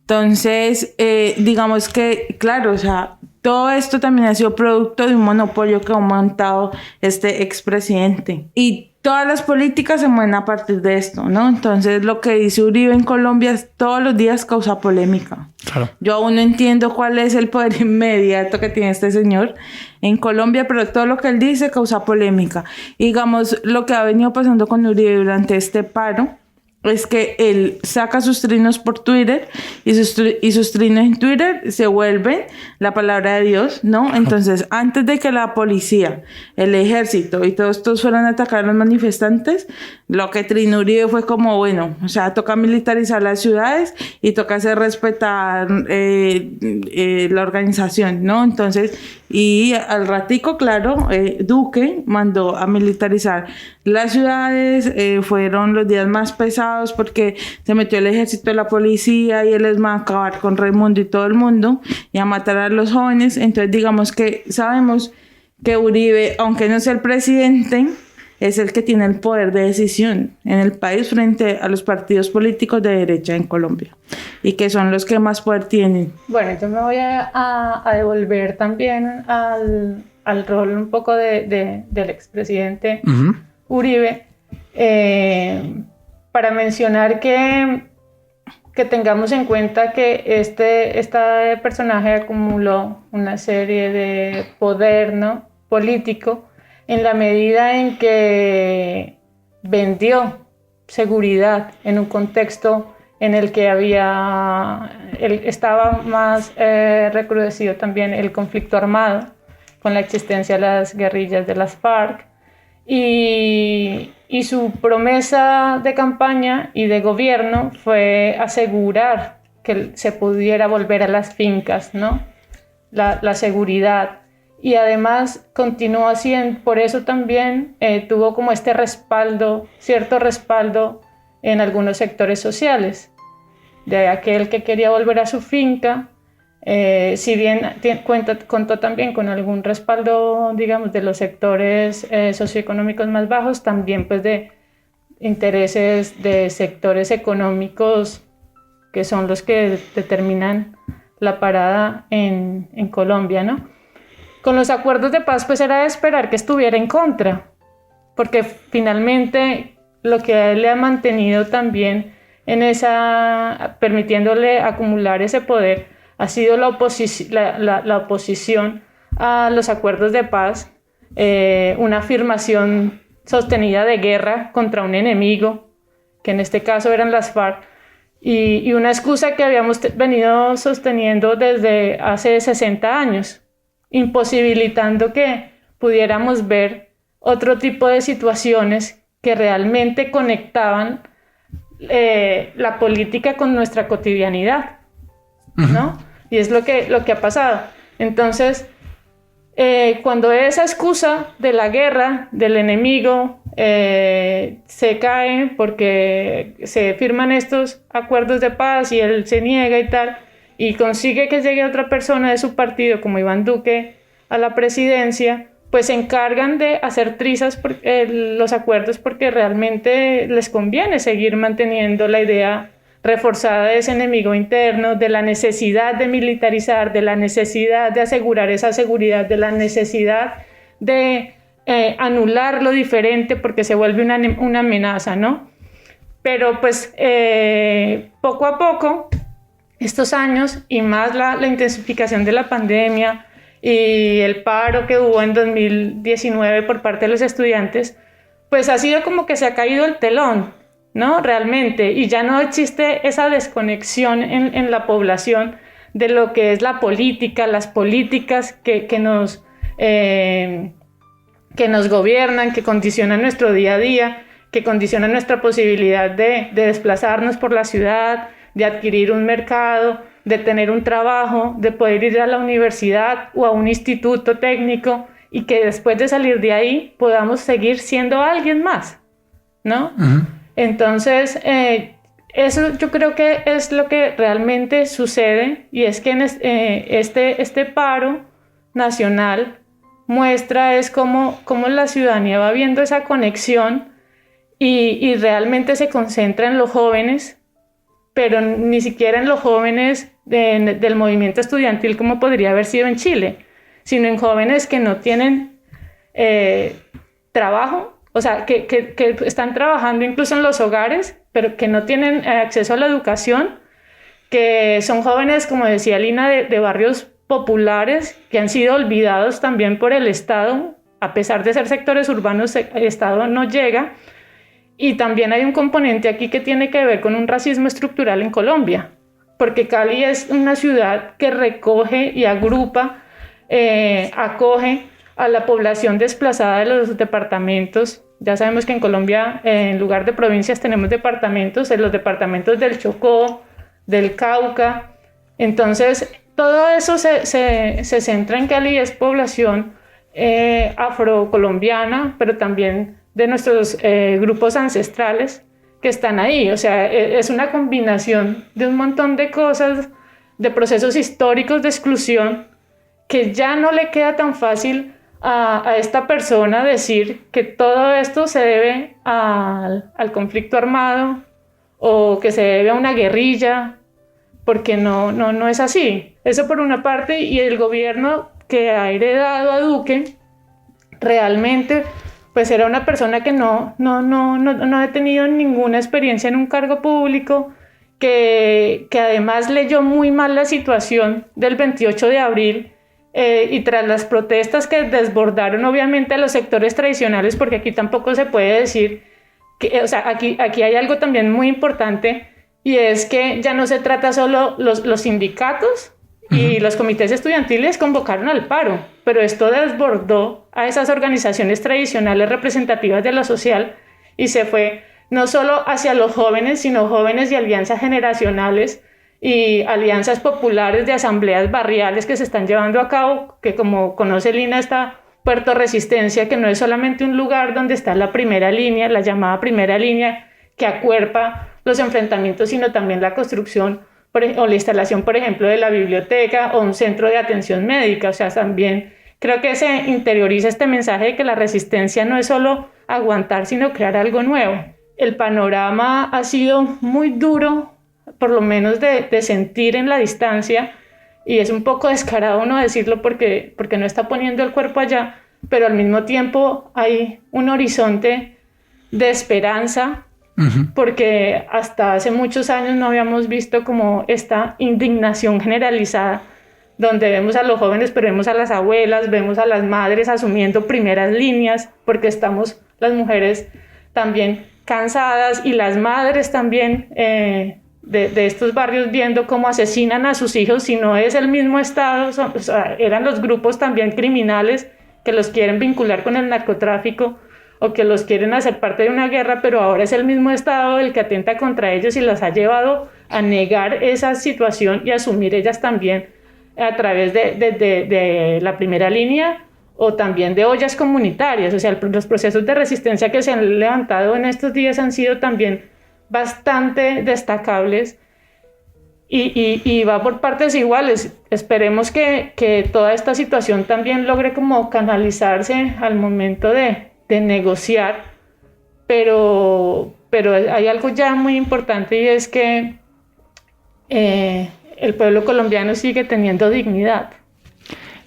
Entonces, digamos que, claro, o sea, todo esto también ha sido producto de un monopolio que ha montado este expresidente. Y todas las políticas se mueven a partir de esto, ¿no? Entonces, lo que dice Uribe en Colombia todos los días causa polémica. Claro. Yo aún no entiendo cuál es el poder inmediato que tiene este señor en Colombia, pero todo lo que él dice causa polémica. Y digamos, lo que ha venido pasando con Uribe durante este paro es que él saca sus trinos por Twitter y sus trinos en Twitter se vuelven la palabra de Dios, ¿no? Entonces, antes de que la policía, el ejército y todos estos fueran a atacar a los manifestantes, lo que trinó Uribe fue como, bueno, o sea, toca militarizar las ciudades y toca hacer respetar la organización, ¿no? Entonces, y al ratico, claro, Duque mandó a militarizar las ciudades, fueron los días más pesados porque se metió el ejército, la policía y él les va a acabar con Raimundo y todo el mundo y a matar a los jóvenes. Entonces digamos que sabemos que Uribe, aunque no sea el presidente, es el que tiene el poder de decisión en el país frente a los partidos políticos de derecha en Colombia y que son los que más poder tienen. Bueno, entonces me voy a devolver también al rol un poco del expresidente Uribe, para mencionar que tengamos en cuenta que este personaje acumuló una serie de poder, ¿no?, político, en la medida en que vendió seguridad en un contexto en el que estaba más recrudecido también el conflicto armado, con la existencia de las guerrillas de las FARC, y su promesa de campaña y de gobierno fue asegurar que se pudiera volver a las fincas, ¿no?, la seguridad. Y además continuó haciendo, por eso también tuvo como este respaldo, cierto respaldo en algunos sectores sociales, de aquel que quería volver a su finca, si bien contó también con algún respaldo, digamos, de los sectores socioeconómicos más bajos, también pues de intereses de sectores económicos que son los que determinan la parada en Colombia, ¿no? Con los acuerdos de paz, pues era de esperar que estuviera en contra, porque finalmente lo que a él le ha mantenido también permitiéndole acumular ese poder, ha sido la oposición a los acuerdos de paz, una afirmación sostenida de guerra contra un enemigo, que en este caso eran las FARC, y una excusa que habíamos venido sosteniendo desde hace 60 años, imposibilitando que pudiéramos ver otro tipo de situaciones que realmente conectaban la política con nuestra cotidianidad, ¿no? Y es lo que ha pasado. Entonces, cuando esa excusa de la guerra, del enemigo, se cae porque se firman estos acuerdos de paz y él se niega y tal, y consigue que llegue otra persona de su partido, como Iván Duque, a la presidencia, pues se encargan de hacer trizas los acuerdos porque realmente les conviene seguir manteniendo la idea reforzada de ese enemigo interno, de la necesidad de militarizar, de la necesidad de asegurar esa seguridad, de la necesidad de anular lo diferente porque se vuelve una amenaza, ¿no? Pero pues poco a poco, estos años y más la intensificación de la pandemia y el paro que hubo en 2019 por parte de los estudiantes, pues ha sido como que se ha caído el telón, ¿no? Realmente, y ya no existe esa desconexión en la población de lo que es la política, las políticas que nos gobiernan, que condicionan nuestro día a día, que condicionan nuestra posibilidad de desplazarnos por la ciudad, de adquirir un mercado, de tener un trabajo, de poder ir a la universidad o a un instituto técnico y que después de salir de ahí podamos seguir siendo alguien más, ¿no? Entonces, eso yo creo que es lo que realmente sucede, y es que en este paro nacional muestra es cómo la ciudadanía va viendo esa conexión y realmente se concentra en los jóvenes, pero ni siquiera en los jóvenes del movimiento estudiantil como podría haber sido en Chile, sino en jóvenes que no tienen trabajo, o sea, que están trabajando incluso en los hogares, pero que no tienen acceso a la educación, que son jóvenes, como decía Lina, de barrios populares que han sido olvidados también por el Estado. A pesar de ser sectores urbanos, el Estado no llega. Y también hay un componente aquí que tiene que ver con un racismo estructural en Colombia, porque Cali es una ciudad que recoge y agrupa, acoge a la población desplazada de los departamentos. Ya sabemos que en Colombia, en lugar de provincias, tenemos departamentos, en los departamentos del Chocó, del Cauca. Entonces, todo eso se centra en Cali, es población afrocolombiana, pero también de nuestros grupos ancestrales que están ahí. O sea, es una combinación de un montón de cosas, de procesos históricos de exclusión, que ya no le queda tan fácil a esta persona decir que todo esto se debe al conflicto armado o que se debe a una guerrilla, porque no es así. Eso por una parte, y el gobierno que ha heredado a Duque realmente pues era una persona que no ha tenido ninguna experiencia en un cargo público, que además leyó muy mal la situación del 28 de abril, y tras las protestas que desbordaron obviamente a los sectores tradicionales, porque aquí tampoco se puede decir que, o sea, aquí hay algo también muy importante, y es que ya no se trata solo los sindicatos y los comités estudiantiles convocaron al paro, pero esto desbordó a esas organizaciones tradicionales representativas de lo social y se fue no solo hacia los jóvenes, sino jóvenes y alianzas generacionales y alianzas populares de asambleas barriales que se están llevando a cabo, que como conoce Lina, está Puerto Resistencia, que no es solamente un lugar donde está la primera línea, la llamada primera línea, que acuerpa los enfrentamientos, sino también la construcción o la instalación, por ejemplo, de la biblioteca o un centro de atención médica. O sea, también creo que se interioriza este mensaje de que la resistencia no es solo aguantar, sino crear algo nuevo. El panorama ha sido muy duro, por lo menos de sentir en la distancia, y es un poco descarado no decirlo porque no está poniendo el cuerpo allá, pero al mismo tiempo hay un horizonte de esperanza, porque hasta hace muchos años no habíamos visto como esta indignación generalizada, donde vemos a los jóvenes, pero vemos a las abuelas, vemos a las madres asumiendo primeras líneas, porque estamos las mujeres también cansadas, y las madres también de estos barrios viendo cómo asesinan a sus hijos. Si no es el mismo Estado, o sea, eran los grupos también criminales que los quieren vincular con el narcotráfico o que los quieren hacer parte de una guerra, pero ahora es el mismo Estado el que atenta contra ellos y los ha llevado a negar esa situación y asumir ellas también a través de la primera línea o también de ollas comunitarias. O sea, los procesos de resistencia que se han levantado en estos días han sido también bastante destacables y va por partes iguales. Esperemos que toda esta situación también logre como canalizarse al momento de negociar, pero hay algo ya muy importante, y es que el pueblo colombiano sigue teniendo dignidad.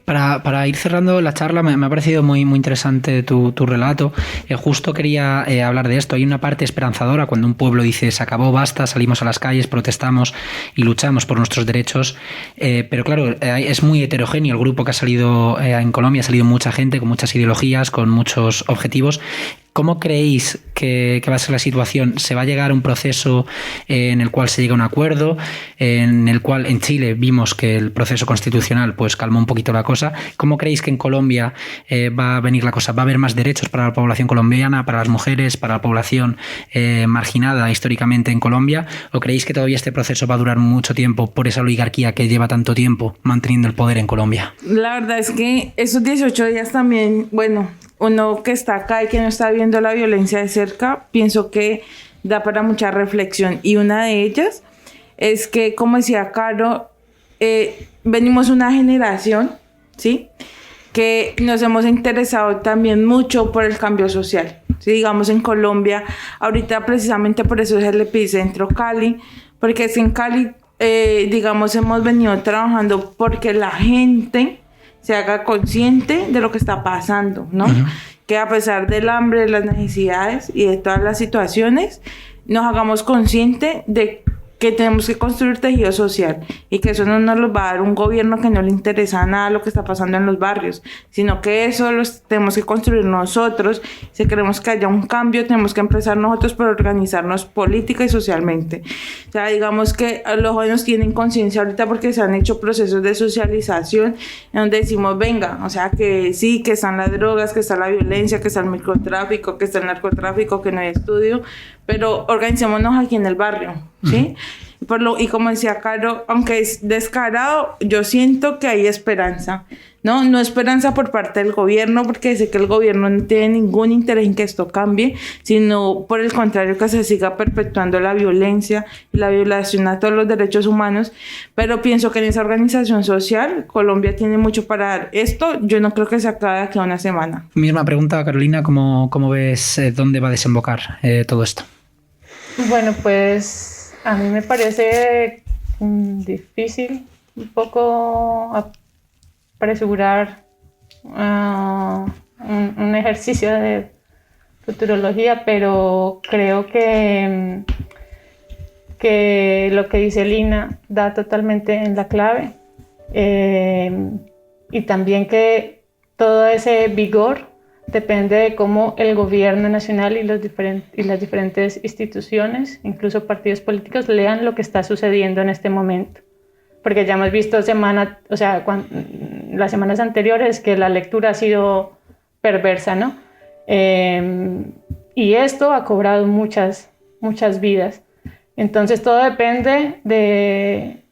Para ir cerrando la charla, me ha parecido muy interesante tu relato. Justo quería hablar de esto. Hay una parte esperanzadora cuando un pueblo dice se acabó, basta, salimos a las calles, protestamos y luchamos por nuestros derechos. Pero claro, es muy heterogéneo el grupo que ha salido en Colombia. Ha salido mucha gente con muchas ideologías, con muchos objetivos. ¿Cómo creéis que va a ser la situación? ¿Se va a llegar a un proceso en el cual se llega a un acuerdo, en el cual en Chile vimos que el proceso constitucional pues calmó un poquito la cosa? ¿Cómo creéis que en Colombia va a venir la cosa? ¿Va a haber más derechos para la población colombiana, para las mujeres, para la población marginada históricamente en Colombia? ¿O creéis que todavía este proceso va a durar mucho tiempo por esa oligarquía que lleva tanto tiempo manteniendo el poder en Colombia? La verdad es que esos 18 días también, bueno, uno que está acá y que no está viendo la violencia de cerca, pienso que da para mucha reflexión. Y una de ellas es que, como decía Caro, venimos una generación, ¿sí?, que nos hemos interesado también mucho por el cambio social. ¿Sí? Digamos, en Colombia, ahorita precisamente por eso es el epicentro Cali, porque es en Cali, digamos, hemos venido trabajando porque la gente se haga consciente de lo que está pasando, ¿no? Uh-huh. Que a pesar del hambre, de las necesidades y de todas las situaciones, nos hagamos conscientes de que tenemos que construir tejido social y que eso no nos lo va a dar un gobierno que no le interesa nada lo que está pasando en los barrios, sino que eso lo tenemos que construir nosotros. Si queremos que haya un cambio, tenemos que empezar nosotros por organizarnos política y socialmente. O sea, digamos que los jóvenes tienen conciencia ahorita porque se han hecho procesos de socialización en donde decimos, venga, o sea, que sí, que están las drogas, que está la violencia, que está el microtráfico, que está el narcotráfico, que no hay estudio, pero organicémonos aquí en el barrio, ¿sí? Y como decía Caro, aunque es descarado, yo siento que hay esperanza, ¿no? No esperanza por parte del gobierno, porque sé que el gobierno no tiene ningún interés en que esto cambie, sino por el contrario, que se siga perpetuando la violencia y la violación a todos los derechos humanos. Pero pienso que en esa organización social, Colombia tiene mucho para dar. Esto yo no creo que se acabe de aquí a una semana. Misma pregunta, Carolina, ¿cómo ves dónde va a desembocar todo esto? Bueno, pues a mí me parece difícil un poco apresurar un ejercicio de futurología, pero creo que lo que dice Lina da totalmente en la clave, y también que todo ese vigor depende de cómo el gobierno nacional y las diferentes instituciones, incluso partidos políticos, lean lo que está sucediendo en este momento. Porque ya hemos visto las semanas anteriores que la lectura ha sido perversa, ¿no? Y esto ha cobrado muchas vidas. Entonces todo depende de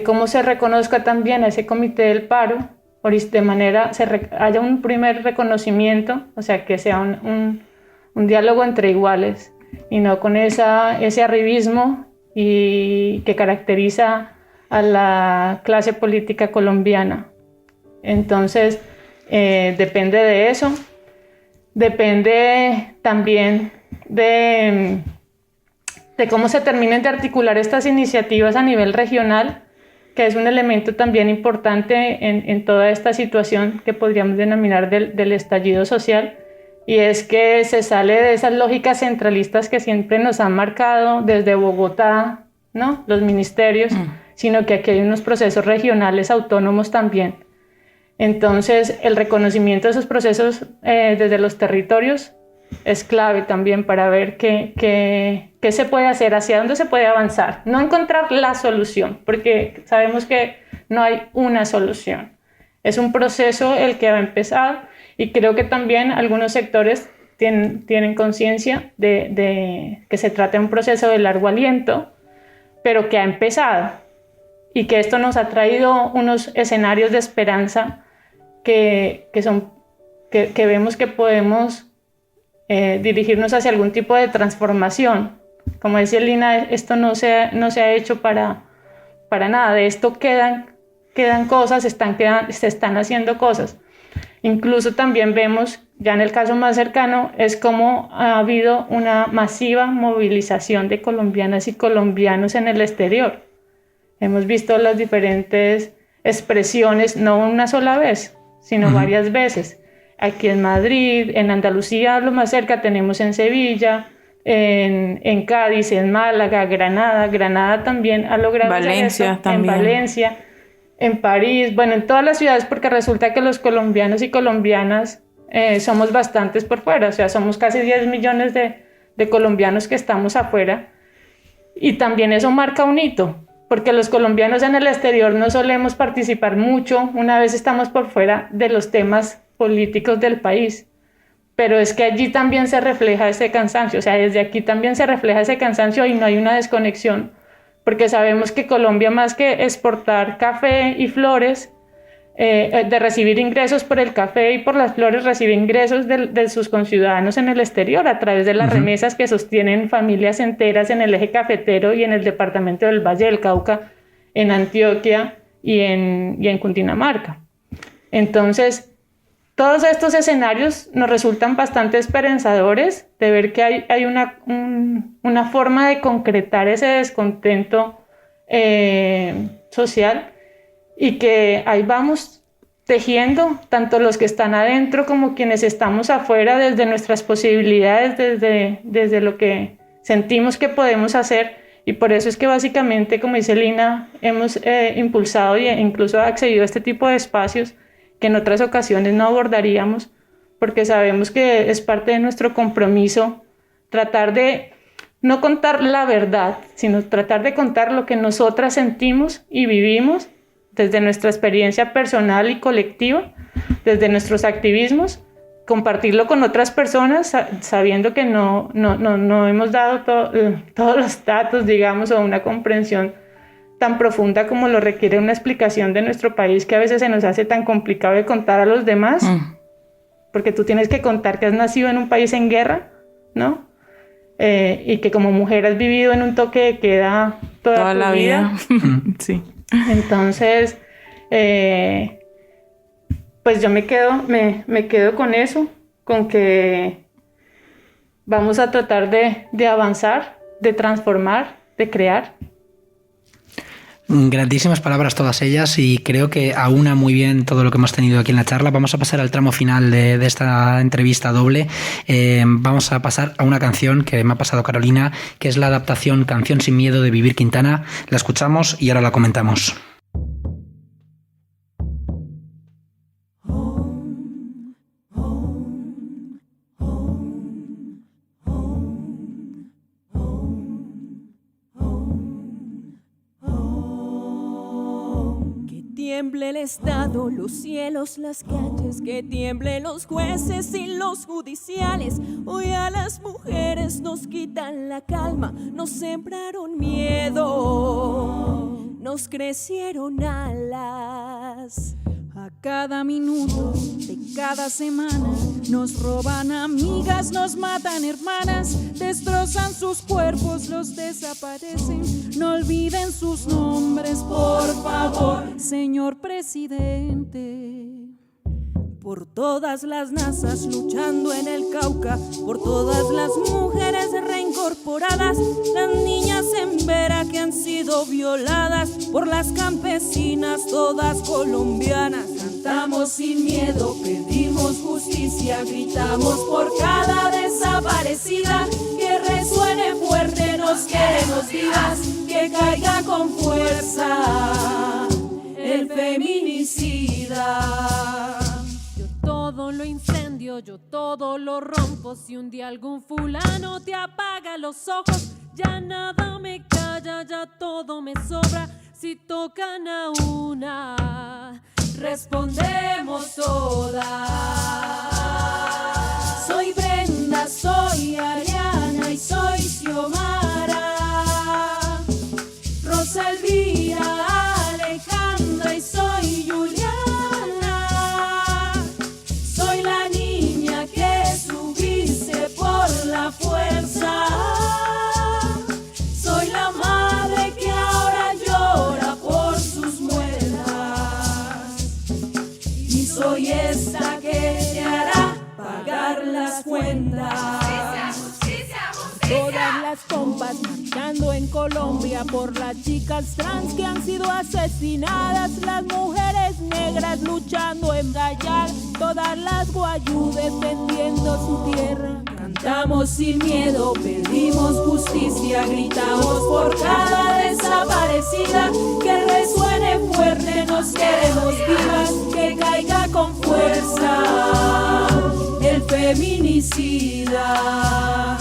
cómo se reconozca también a ese comité del paro, de manera haya un primer reconocimiento, o sea, que sea un diálogo entre iguales y no con ese arribismo y que caracteriza a la clase política colombiana. Entonces, depende de eso, depende también de cómo se terminen de articular estas iniciativas a nivel regional, que es un elemento también importante en toda esta situación que podríamos denominar del estallido social, y es que se sale de esas lógicas centralistas que siempre nos han marcado desde Bogotá, ¿no?, los ministerios, sino que aquí hay unos procesos regionales autónomos también. Entonces, el reconocimiento de esos procesos desde los territorios es clave también para ver qué se puede hacer, hacia dónde se puede avanzar. No encontrar la solución, porque sabemos que no hay una solución. Es un proceso el que ha empezado, y creo que también algunos sectores tienen conciencia de que se trata de un proceso de largo aliento, pero que ha empezado, y que esto nos ha traído unos escenarios de esperanza que vemos que podemos dirigirnos hacia algún tipo de transformación. Como decía Lina, esto no se ha hecho para nada. De esto quedan cosas, se están haciendo cosas. Incluso también vemos, ya en el caso más cercano, es como ha habido una masiva movilización de colombianas y colombianos en el exterior. Hemos visto las diferentes expresiones, no una sola vez, sino varias veces. Aquí en Madrid, en Andalucía, lo más cerca tenemos en Sevilla, en Cádiz, en Málaga, Granada también ha logrado Valencia esto, también. en Valencia, en París, bueno, en todas las ciudades, porque resulta que los colombianos y colombianas somos bastantes por fuera, o sea, somos casi 10 millones de colombianos que estamos afuera, y también eso marca un hito, porque los colombianos en el exterior no solemos participar mucho una vez estamos por fuera de los temas políticos del país, pero es que allí también se refleja ese cansancio, o sea, desde aquí también se refleja ese cansancio y no hay una desconexión, porque sabemos que Colombia, más que exportar café y flores, de recibir ingresos por el café y por las flores, recibe ingresos de sus conciudadanos en el exterior a través de las remesas que sostienen familias enteras en el eje cafetero y en el departamento del Valle del Cauca, en Antioquia y en Cundinamarca. Entonces, todos estos escenarios nos resultan bastante esperanzadores de ver que hay una forma de concretar ese descontento social, y que ahí vamos tejiendo, tanto los que están adentro como quienes estamos afuera, desde nuestras posibilidades, desde lo que sentimos que podemos hacer. Y por eso es que básicamente, como dice Lina, hemos impulsado e incluso accedido a este tipo de espacios que en otras ocasiones no abordaríamos, porque sabemos que es parte de nuestro compromiso tratar de no contar la verdad, sino tratar de contar lo que nosotras sentimos y vivimos desde nuestra experiencia personal y colectiva, desde nuestros activismos, compartirlo con otras personas, sabiendo que no hemos dado todos los datos, digamos, o una comprensión tan profunda como lo requiere una explicación de nuestro país, que a veces se nos hace tan complicado de contar a los demás, porque tú tienes que contar que has nacido en un país en guerra, ¿no? Y que como mujer has vivido en un toque de queda toda tu la vida. Sí. Entonces, pues yo me quedo con eso, con que vamos a tratar de avanzar, de transformar, de crear. Grandísimas palabras todas ellas, y creo que aúna muy bien todo lo que hemos tenido aquí en la charla. Vamos a pasar al tramo final de esta entrevista doble. Vamos a pasar a una canción que me ha pasado Carolina, que es la adaptación Canción sin miedo de Vivir Quintana. La escuchamos y ahora la comentamos. Tiemble el Estado, los cielos, las calles, que tiemblen los jueces y los judiciales. Hoy a las mujeres nos quitan la calma, nos sembraron miedo, nos crecieron alas. A cada minuto de cada semana nos roban amigas, nos matan hermanas, destrozan sus cuerpos, los desaparecen. No olviden sus nombres, por favor, señor presidente. Por todas las nazas luchando en el Cauca, por todas las mujeres reincorporadas, las niñas en Vera que han sido violadas, por las campesinas todas colombianas. Cantamos sin miedo, pedimos justicia, gritamos por cada desaparecida, que resuene fuerte, nos queremos vivas, que caiga con fuerza el feminicida. Todo lo incendio, yo todo lo rompo. Si un día algún fulano te apaga los ojos, ya nada me calla, ya todo me sobra. Si tocan a una, respondemos todas. Soy Brenda, soy Ariana y soy Xiomara, Rosa Elvira, Alejandra y soy Juliana. Soy la niña que subiste por la fuerza. Soy la madre que ahora llora por sus muelas. Y soy esta que te hará pagar las cuentas. Todas las compas marchando en Colombia por las chicas trans que han sido asesinadas, las mujeres negras luchando en Dayal, todas las guayú defendiendo su tierra. Cantamos sin miedo, pedimos justicia, gritamos por cada desaparecida, que resuene fuerte, nos queremos vivas, que caiga con fuerza el feminicida.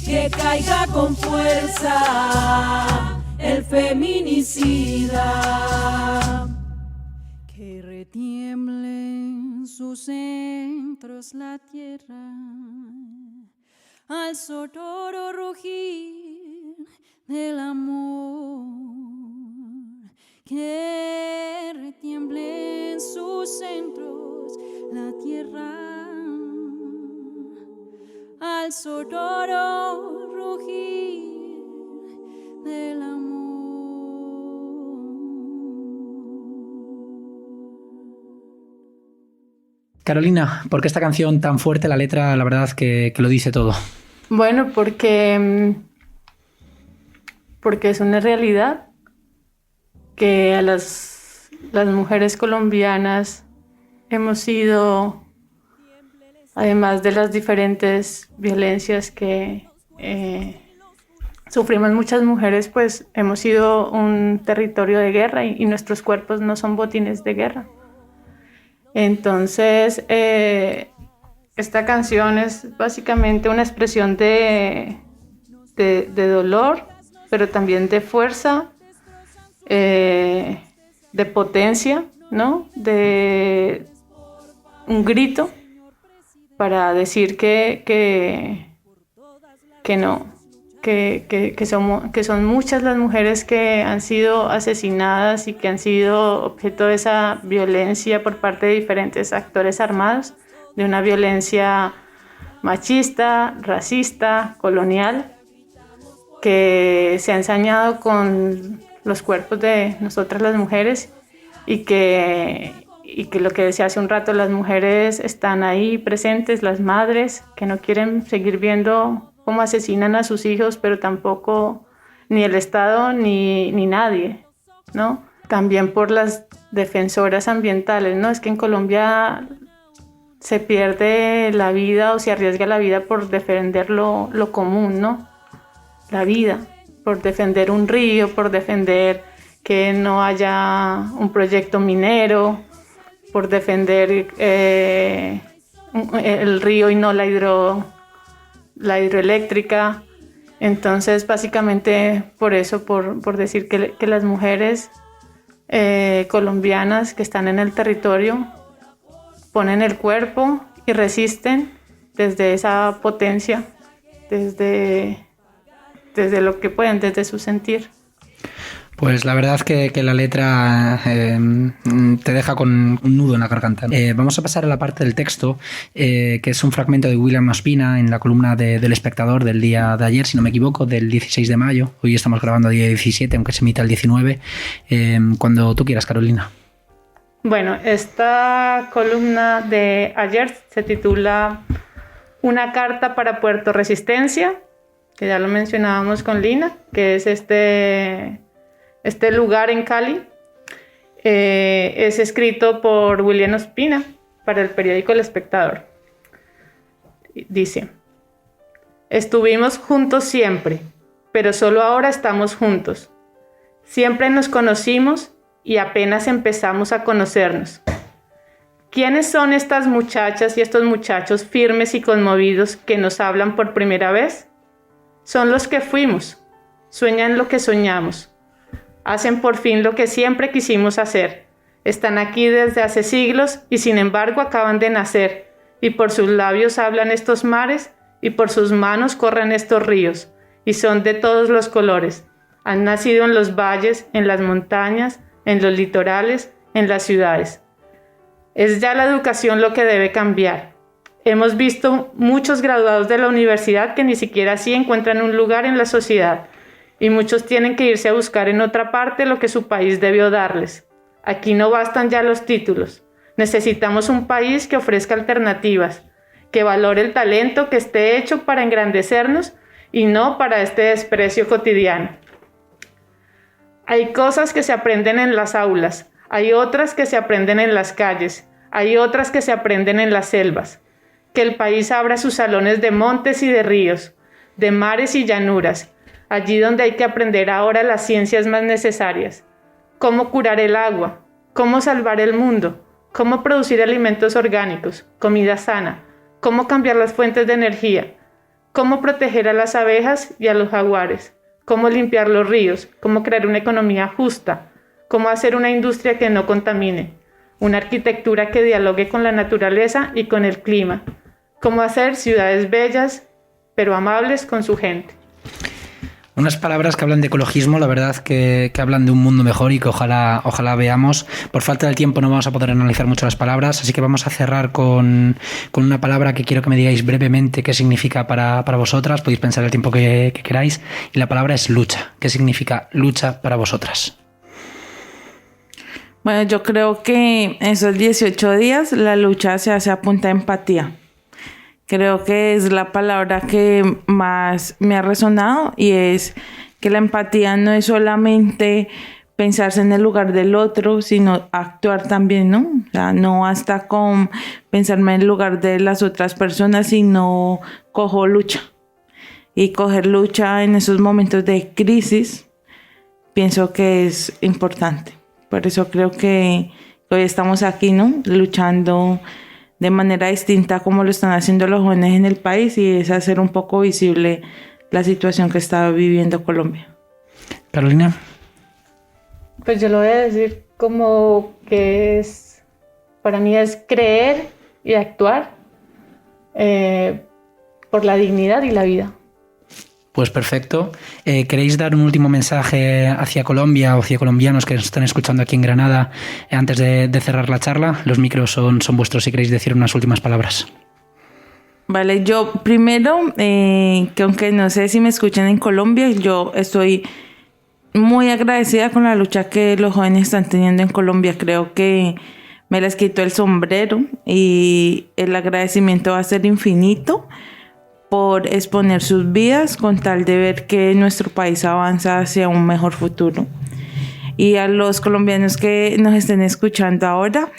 Que caiga con fuerza el feminicida. Que retiemble en sus centros la tierra, al sonoro rugir del amor. Que retiemble en sus sus centros la tierra al sonoro rugir del amor. Carolina, ¿por qué esta canción tan fuerte? La letra, la verdad, que lo dice todo. Bueno, porque es una realidad que a las mujeres colombianas hemos sido, además de las diferentes violencias que sufrimos muchas mujeres, pues hemos sido un territorio de guerra y nuestros cuerpos no son botines de guerra. Entonces, esta canción es básicamente una expresión de dolor, pero también de fuerza, de potencia, ¿no? De un grito para decir que son muchas las mujeres que han sido asesinadas y que han sido objeto de esa violencia por parte de diferentes actores armados, de una violencia machista, racista, colonial, que se ha ensañado con los cuerpos de nosotras las mujeres y que lo que decía hace un rato, las mujeres están ahí presentes, las madres que no quieren seguir viendo cómo asesinan a sus hijos, pero tampoco ni el Estado ni nadie, ¿no? También por las defensoras ambientales, ¿no? Es que en Colombia se pierde la vida o se arriesga la vida por defender lo común, ¿no? La vida, por defender un río, por defender que no haya un proyecto minero, por defender el río y no la hidroeléctrica. Entonces, básicamente por eso, por decir que las mujeres colombianas que están en el territorio ponen el cuerpo y resisten desde esa potencia, desde lo que pueden, desde su sentir. Pues la verdad que la letra te deja con un nudo en la garganta. Vamos a pasar a la parte del texto, que es un fragmento de William Ospina en la columna del Espectador del día de ayer, si no me equivoco, del 16 de mayo. Hoy estamos grabando el día 17, aunque se emita el 19. Cuando tú quieras, Carolina. Bueno, esta columna de ayer se titula Una carta para Puerto Resistencia, que ya lo mencionábamos con Lina, que es este lugar en Cali. Es escrito por William Ospina para el periódico El Espectador. Dice: estuvimos juntos siempre, pero solo ahora estamos juntos. Siempre nos conocimos y apenas empezamos a conocernos. ¿Quiénes son estas muchachas y estos muchachos firmes y conmovidos que nos hablan por primera vez? Son los que fuimos, sueñan lo que soñamos. Hacen por fin lo que siempre quisimos hacer. Están aquí desde hace siglos y sin embargo acaban de nacer. Y por sus labios hablan estos mares y por sus manos corren estos ríos. Y son de todos los colores. Han nacido en los valles, en las montañas, en los litorales, en las ciudades. Es ya la educación lo que debe cambiar. Hemos visto muchos graduados de la universidad que ni siquiera así encuentran un lugar en la sociedad. Y muchos tienen que irse a buscar en otra parte lo que su país debió darles. Aquí no bastan ya los títulos. Necesitamos un país que ofrezca alternativas, que valore el talento que esté hecho para engrandecernos y no para este desprecio cotidiano. Hay cosas que se aprenden en las aulas, hay otras que se aprenden en las calles, hay otras que se aprenden en las selvas. Que el país abra sus salones de montes y de ríos, de mares y llanuras, allí donde hay que aprender ahora las ciencias más necesarias. Cómo curar el agua, cómo salvar el mundo, cómo producir alimentos orgánicos, comida sana, cómo cambiar las fuentes de energía, cómo proteger a las abejas y a los jaguares, cómo limpiar los ríos, cómo crear una economía justa, cómo hacer una industria que no contamine, una arquitectura que dialogue con la naturaleza y con el clima, cómo hacer ciudades bellas, pero amables con su gente. Unas palabras que hablan de ecologismo, la verdad que hablan de un mundo mejor y que ojalá veamos. Por falta del tiempo no vamos a poder analizar mucho las palabras, así que vamos a cerrar con una palabra que quiero que me digáis brevemente qué significa para vosotras. Podéis pensar el tiempo que queráis. Y la palabra es lucha. ¿Qué significa lucha para vosotras? Bueno, yo creo que esos 18 días la lucha se hace a punta de empatía. Creo que es la palabra que más me ha resonado y es que la empatía no es solamente pensarse en el lugar del otro, sino actuar también, ¿no? O sea, no hasta con pensarme en el lugar de las otras personas, sino cojo lucha. Y coger lucha en esos momentos de crisis, pienso que es importante. Por eso creo que hoy estamos aquí, ¿no? Luchando de manera distinta como lo están haciendo los jóvenes en el país, y es hacer un poco visible la situación que está viviendo Colombia. Carolina. Pues yo lo voy a decir como que para mí es creer y actuar por la dignidad y la vida. Pues perfecto. ¿Queréis dar un último mensaje hacia Colombia o hacia colombianos que nos están escuchando aquí en Granada antes de cerrar la charla? Los micros son vuestros si queréis decir unas últimas palabras. Vale, yo primero, que aunque no sé si me escuchan en Colombia, yo estoy muy agradecida con la lucha que los jóvenes están teniendo en Colombia. Creo que me les quito el sombrero y el agradecimiento va a ser infinito por exponer sus vidas con tal de ver que nuestro país avanza hacia un mejor futuro. Y a los colombianos que nos estén escuchando ahora,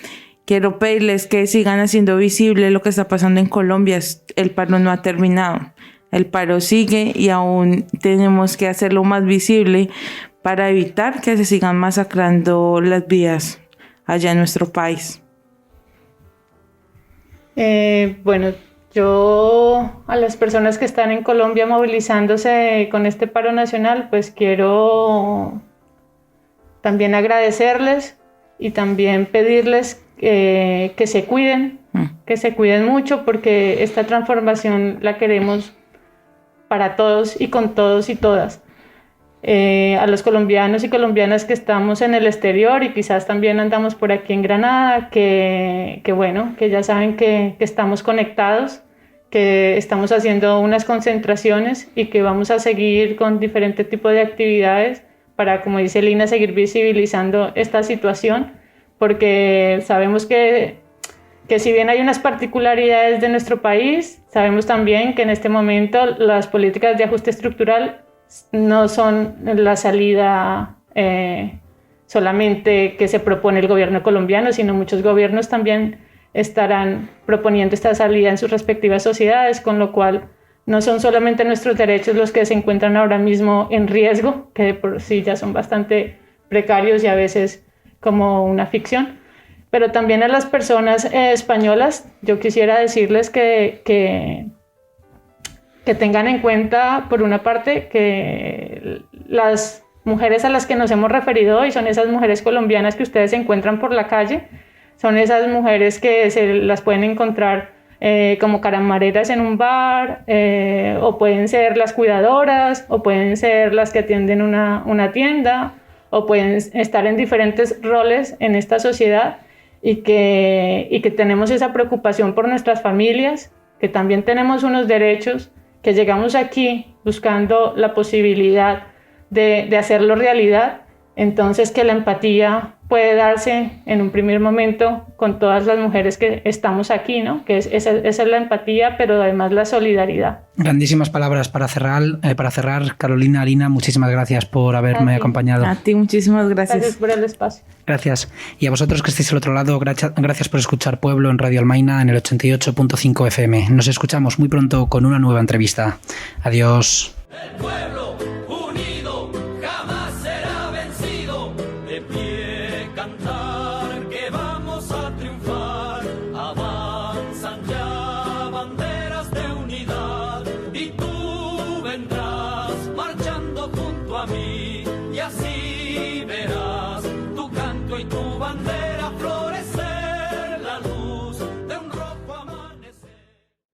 quiero pedirles que sigan haciendo visible lo que está pasando en Colombia. El paro no ha terminado, el paro sigue y aún tenemos que hacerlo más visible para evitar que se sigan masacrando las vidas allá en nuestro país. Bueno, yo a las personas que están en Colombia movilizándose con este paro nacional, pues quiero también agradecerles y también pedirles que se cuiden mucho, porque esta transformación la queremos para todos y con todos y todas. A los colombianos y colombianas que estamos en el exterior y quizás también andamos por aquí en Granada, que bueno, que ya saben que estamos conectados, que estamos haciendo unas concentraciones y que vamos a seguir con diferentes tipos de actividades para, como dice Lina, seguir visibilizando esta situación, porque sabemos que si bien hay unas particularidades de nuestro país, sabemos también que en este momento las políticas de ajuste estructural no son la salida solamente que se propone el gobierno colombiano, sino muchos gobiernos también estarán proponiendo esta salida en sus respectivas sociedades, con lo cual no son solamente nuestros derechos los que se encuentran ahora mismo en riesgo, que de por sí ya son bastante precarios y a veces como una ficción, pero también a las personas españolas. Yo quisiera decirles que tengan en cuenta, por una parte, que las mujeres a las que nos hemos referido hoy son esas mujeres colombianas que ustedes encuentran por la calle, son esas mujeres que se las pueden encontrar como camareras en un bar, o pueden ser las cuidadoras, o pueden ser las que atienden una tienda, o pueden estar en diferentes roles en esta sociedad, y que tenemos esa preocupación por nuestras familias, que también tenemos unos derechos, que llegamos aquí buscando la posibilidad de hacerlo realidad. Entonces, que la empatía puede darse en un primer momento con todas las mujeres que estamos aquí, ¿no? Que esa es la empatía, pero además la solidaridad. Grandísimas palabras para cerrar. Carolina, Lina, muchísimas gracias por haberme acompañado. A ti, muchísimas gracias. Gracias por el espacio. Gracias. Y a vosotros que estáis al otro lado, gracias por escuchar Pueblo en Radio Almaina en el 88.5 FM. Nos escuchamos muy pronto con una nueva entrevista. Adiós. El pueblo unido jamás será vencido. De pie cantar que vamos a triunfar. Avanzan ya banderas de unidad y tú vendrás marchando junto a mí y así verás tu canto y tu bandera.